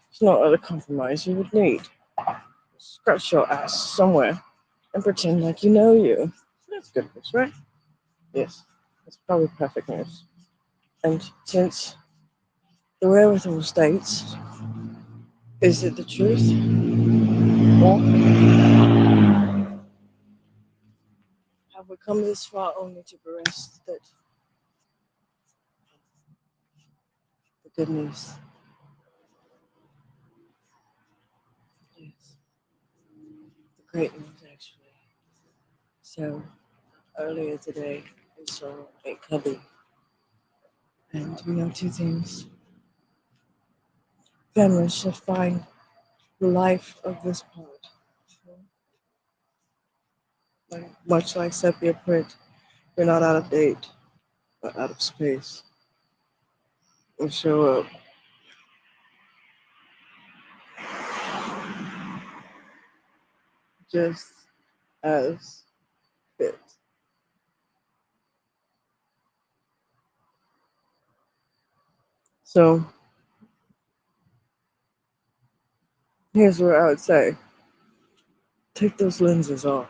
Speaker 2: It's not other compromise you would need. Scratch your ass somewhere and pretend like you know you. That's good news, right? Yes, that's probably perfect news. And since the wherewithal states, is it the truth? Or have we come this far only to rest that the good news? Yes, the great news actually. So earlier today, I saw a cubby.
Speaker 1: And we know two things. Families should find the life of this pod. Much like sepia print, you're not out of date, but out of space. And show up just as fit. So here's where I would say take those lenses off.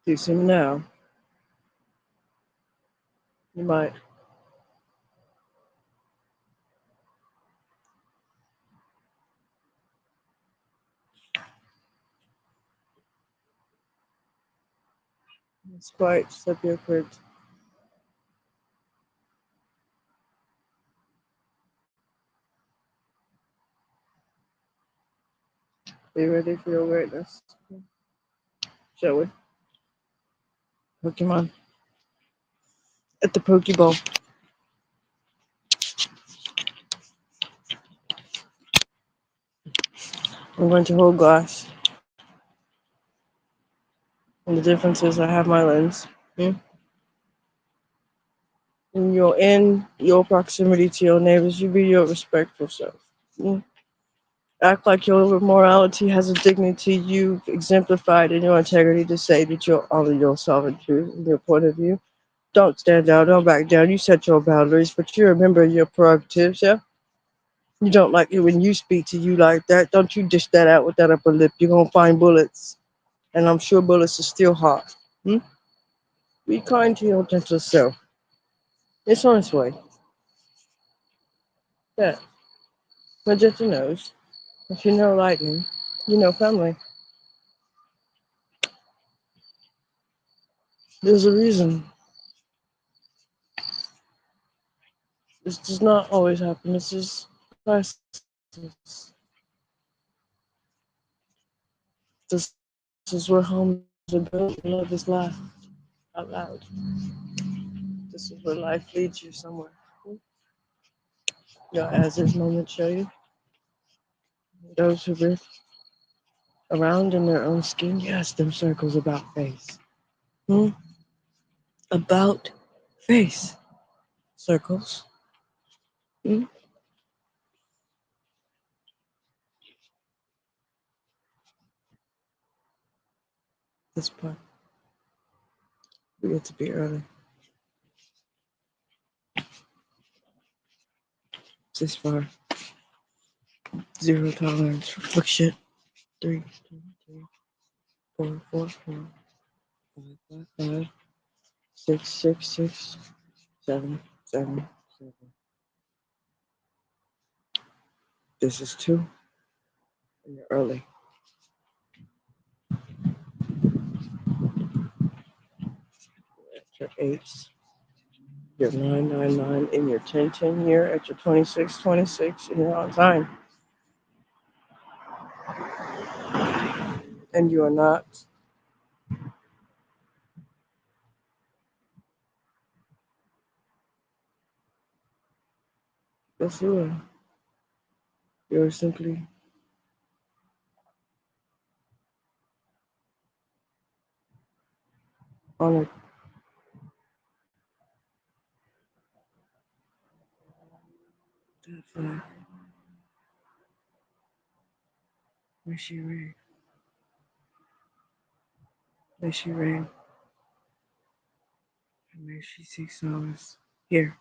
Speaker 1: Do you see me now? You might. It's quite sepia print. Are you ready for your awareness? Shall we? Pokemon. At the Pokeball. I'm going to hold glass. And the difference is I have my lens. Hmm? When you're in your proximity to your neighbors, you be your respectful self. Hmm? Act like your morality has a dignity you've exemplified in your integrity to say that you're only your sovereign truth and your point of view. Don't stand down, don't back down. You set your boundaries, but you remember your prerogatives, yeah? You don't like it when you speak to you like that. Don't you dish that out with that upper lip. You're gonna find bullets. And I'm sure bullets are still hot. Hmm? Be kind to your gentle self. It's on its way. Yeah. But just your nose. If you know lightning, you know family. There's a reason. This does not always happen. This is crisis. This is where homes are built and love is laughed out loud. This is where life leads you somewhere. Your as is moments show you those who live around in their own skin. Yes, them circles about face. Hmm? About face. Circles. Hmm? This part. We get to be early. This far. Zero tolerance for fuck shit. Three, two, three, four, four, four, five, five, five, six, six, six, seven, seven, seven. This is two, and you're early. At your eights, you're 999 in your 1010 year, at your 2626, and you're on time. And you are not the sewer. You're simply honored. That flag. May she reign. May she reign. And may she seek solace. Here,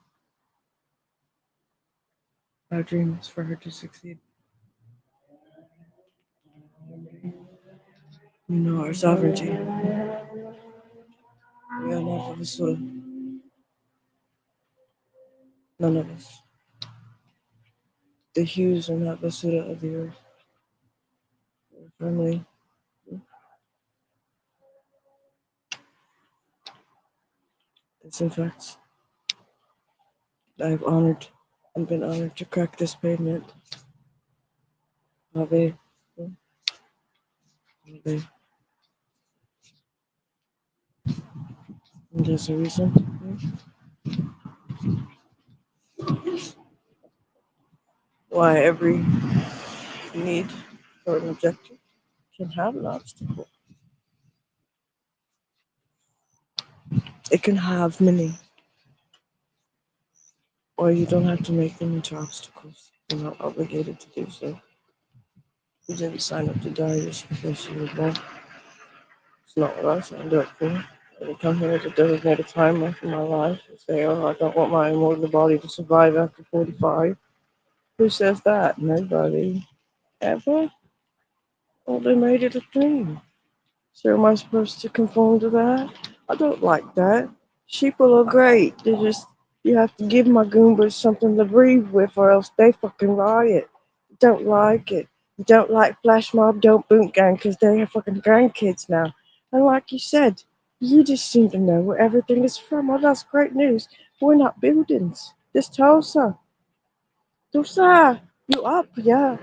Speaker 1: our dream is for her to succeed. You know our sovereignty. We are not of the soil. None of us. The hues are not the Suda of the earth. We're firmly. It's in fact, I have honored and been honored to crack this pavement. Ave.
Speaker 2: They, there's a reason why every need or an objective can have an obstacle. It can have many, or you don't have to make them into obstacles. You're not obligated to do so. You didn't sign up to die just because you were born. It's not what I signed up for. I didn't come here to designate a timer for my life and say, oh, I don't want my immortal body to survive after 45. Who says that? Nobody. Ever? Well, they made it a thing. So am I supposed to conform to that? I don't like that. Sheeple are great. They just, you have to give my Goombas something to breathe with or else they fucking riot. Don't like it. Don't like Flash Mob, don't Boot Gang because they're fucking grandkids now. And like you said, you just seem to know where everything is from. Well, that's great news. We're not buildings. This Tulsa. Tulsa, you up, yeah.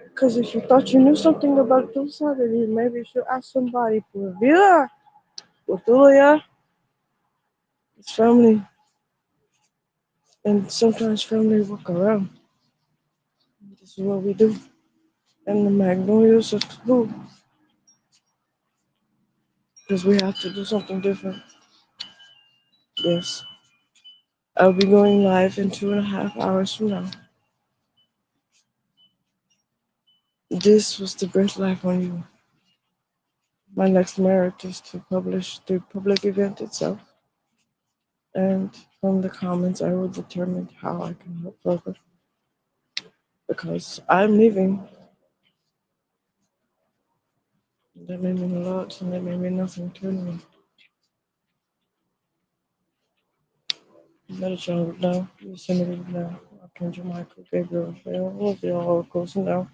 Speaker 2: Because if you thought you knew something about Tulsa, then you maybe should ask somebody for Villa. With it's family, and sometimes family walk around. This is what we do. And the Magnolias are cool, because we have to do something different. Yes, I'll be going live in 2.5 hours from now. This was the Birth Life on You. My next merit is to publish the public event itself. And from the comments, I will determine how I can help further. Because I'm leaving. That may mean a lot, and that may mean nothing to me. Medicine would know, Yosemite would know, Archangel Michael, Gabriel, Raphael, all of the oracles will know,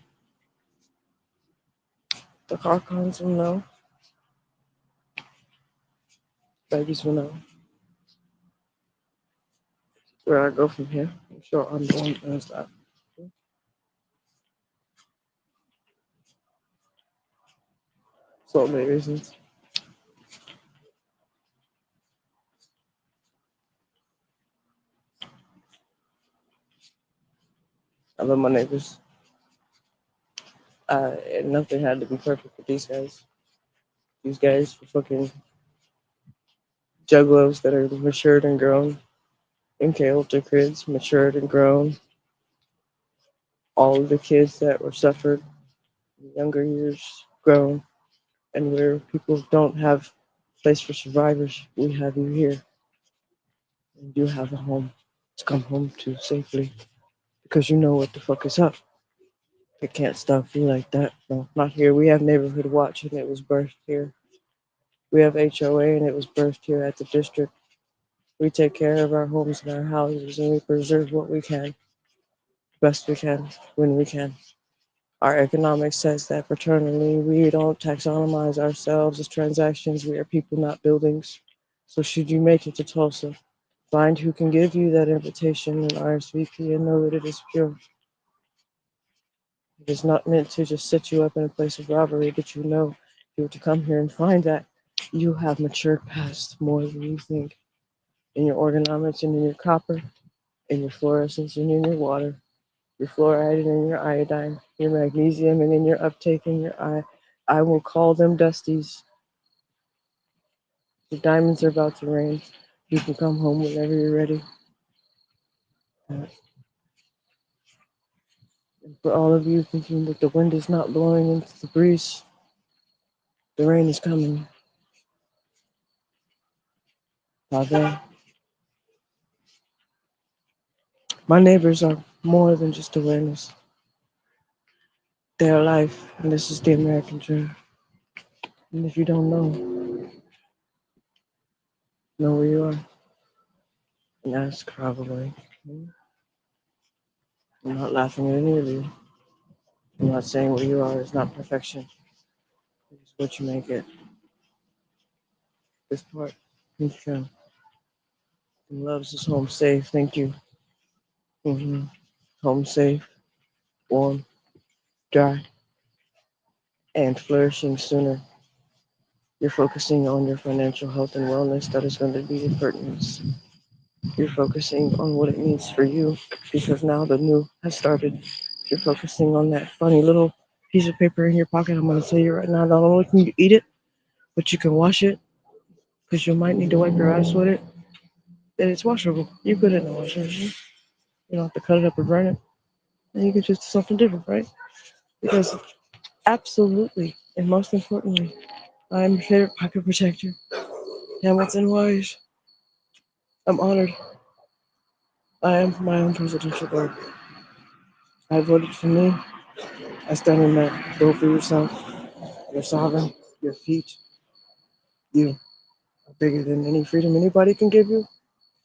Speaker 2: the Archons will know, babies will know. Where I go from here, I'm sure I'm the one who knows that. So many reasons. I love my neighbors. And nothing had to be perfect with these guys. These guys were fucking juggalos that are matured and grown. MK Ultra kids, matured and grown. All of the kids that were suffered in younger years, grown. And where people don't have a place for survivors, we have you here. And you have a home to come home to safely because you know what the fuck is up. It can't stop you like that. No, not here. We have neighborhood watch and it was birthed here. We have HOA and it was birthed here at the district. We take care of our homes and our houses and we preserve what we can, best we can, when we can. Our economics says that fraternally we don't taxonomize ourselves as transactions. We are people, not buildings. So should you make it to Tulsa, find who can give you that invitation and RSVP and know that it is pure. It is not meant to just set you up in a place of robbery, but you know you have to come here and find that you have matured past more than you think in your organomics and in your copper, in your fluorescence and in your water, your fluoride and in your iodine, your magnesium and in your uptake in your eye. I will call them dusties. The diamonds are about to rain. You can come home whenever you're ready. And for all of you thinking that the wind is not blowing into the breeze, the rain is coming. Father, my neighbors are more than just awareness. They are life, and this is the American dream. And if you don't know where you are, and ask probably. I'm not laughing at any of you. I'm not saying where you are is not perfection. It's what you make it. This part, thank you. And loves is home safe. Thank you. hmm Home safe, warm, dry. and flourishing sooner. You're focusing on your financial health and wellness that is going to be in pertinence. You're focusing on what it means for you because now the new has started. You're focusing on that funny little piece of paper in your pocket. I'm going to tell you right now, not only can you eat it, but you can wash it because you might need to wipe your ass with it. And it's washable. You put it in the washing machine. You don't have to cut it up or burn it. And you can just do something different, right? Because absolutely, and most importantly, I'm your favorite pocket protector. Hamilton Wise. I'm honored. I am my own presidential guard. I voted for me. I stand in that. Vote for yourself. You're sovereign. Your feet. You are bigger than any freedom anybody can give you.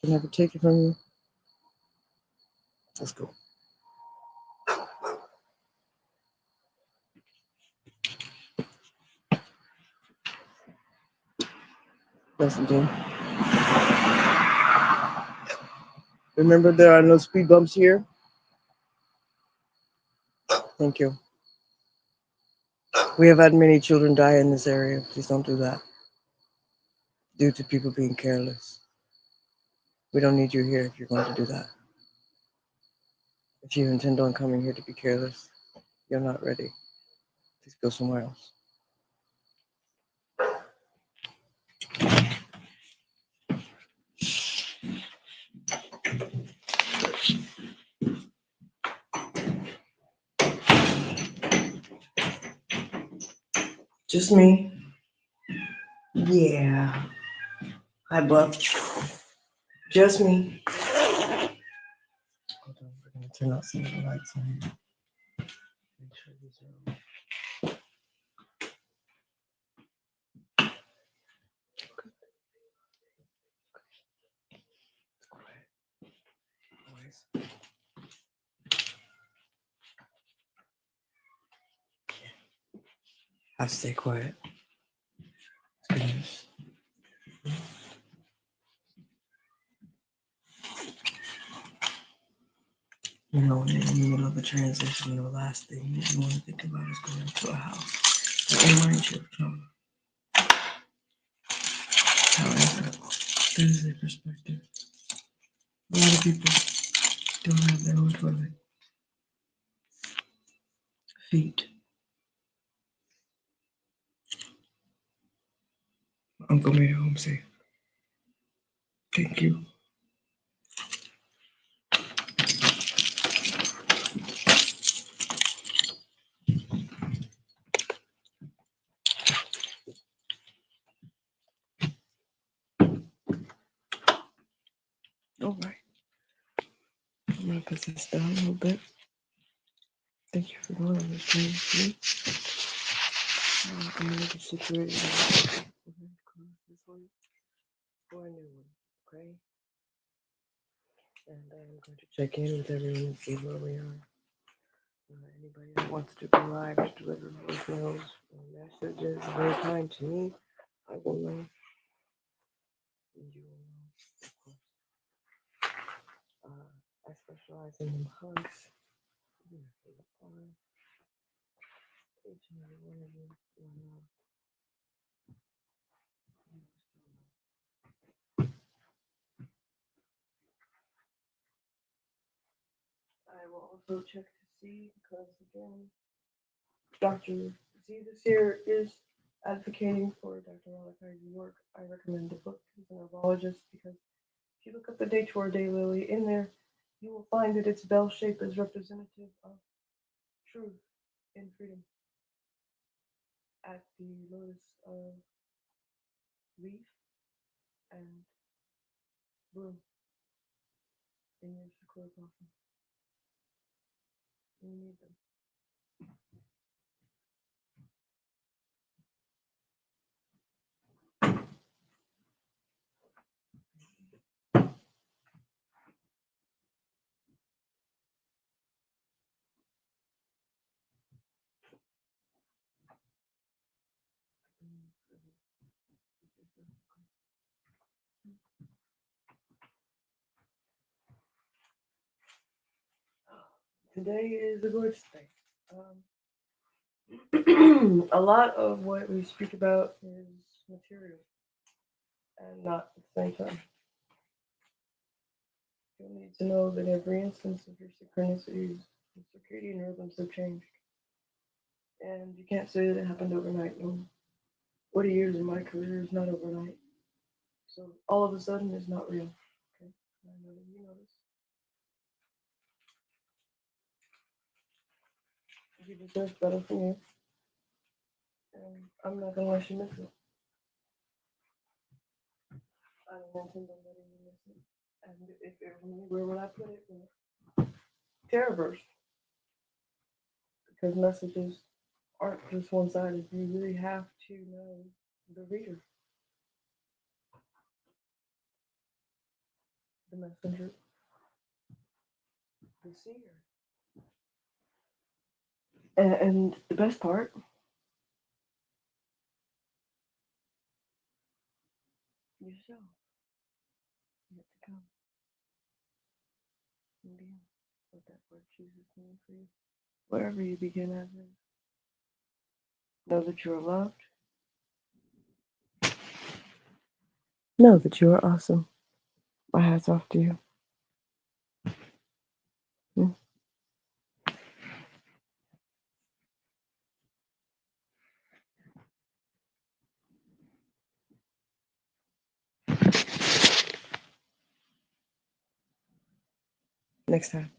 Speaker 2: Can never take it from you. Let's go. Listen, Dean. Remember there are no speed bumps here. Thank you. We have had many children die in this area. Please don't do that. Due to people being careless. We don't need you here if you're going to do that. If you intend on coming here to be careless, you're not ready. Please go somewhere else. Just me. Yeah. Hi, Buff. Just me. Hold on, we're gonna turn out some of the lights on here. Make sure these are on. Quiet. Boys. I stay quiet. Goodness. You know, when you're in the middle of a transition, the last thing you want to think about is going to a house. That reminds you of trauma. However, that is a perspective. A lot of people don't have their own toilet. Feet. My uncle made it home safe. Thank you. All right. I'm gonna put this down a little bit. Thank you for going on this journey with me. I'm gonna get situated. We're going to close this one for a new one. Okay? And I'm going to check in with everyone and see where we are. Anybody that wants to be live to deliver voicemails or messages of any kind to me, I will know. And you will know, of course. I specialize in them hugs. I'm gonna feel upon each and every one of you. You know, I will also check to see because again, Dr. Z this year is advocating for Dr. Malachi's work. I recommend the book. He's an herbologist because if you look up the Dator daylily in there, you will find that its bell shape is representative of truth and freedom at the lotus of leaf and bloom in your sequoia blossom. You need them. Today is a gorgeous day. Um, A lot of what we speak about is material and not at the same time. You'll need to know that every instance of your synchronicities and circadian rhythms have changed. And you can't say that it happened overnight. No. 40 years in my career is not overnight. So all of a sudden is not real. Okay? I know that you know this. You deserve better from you. And I'm not going to let you miss it. I don't intend on letting you miss it. And if it were me, where would I put it? Well, Terrorverse. Because messages aren't just one sided. You really have to know the reader, the messenger, the seer. And the best part, yourself, yet to come, and beyond. What that word chooses to mean for you. Wherever you begin as is, know that you are loved, know that you are awesome. My hat's off to you. Hmm. Next time.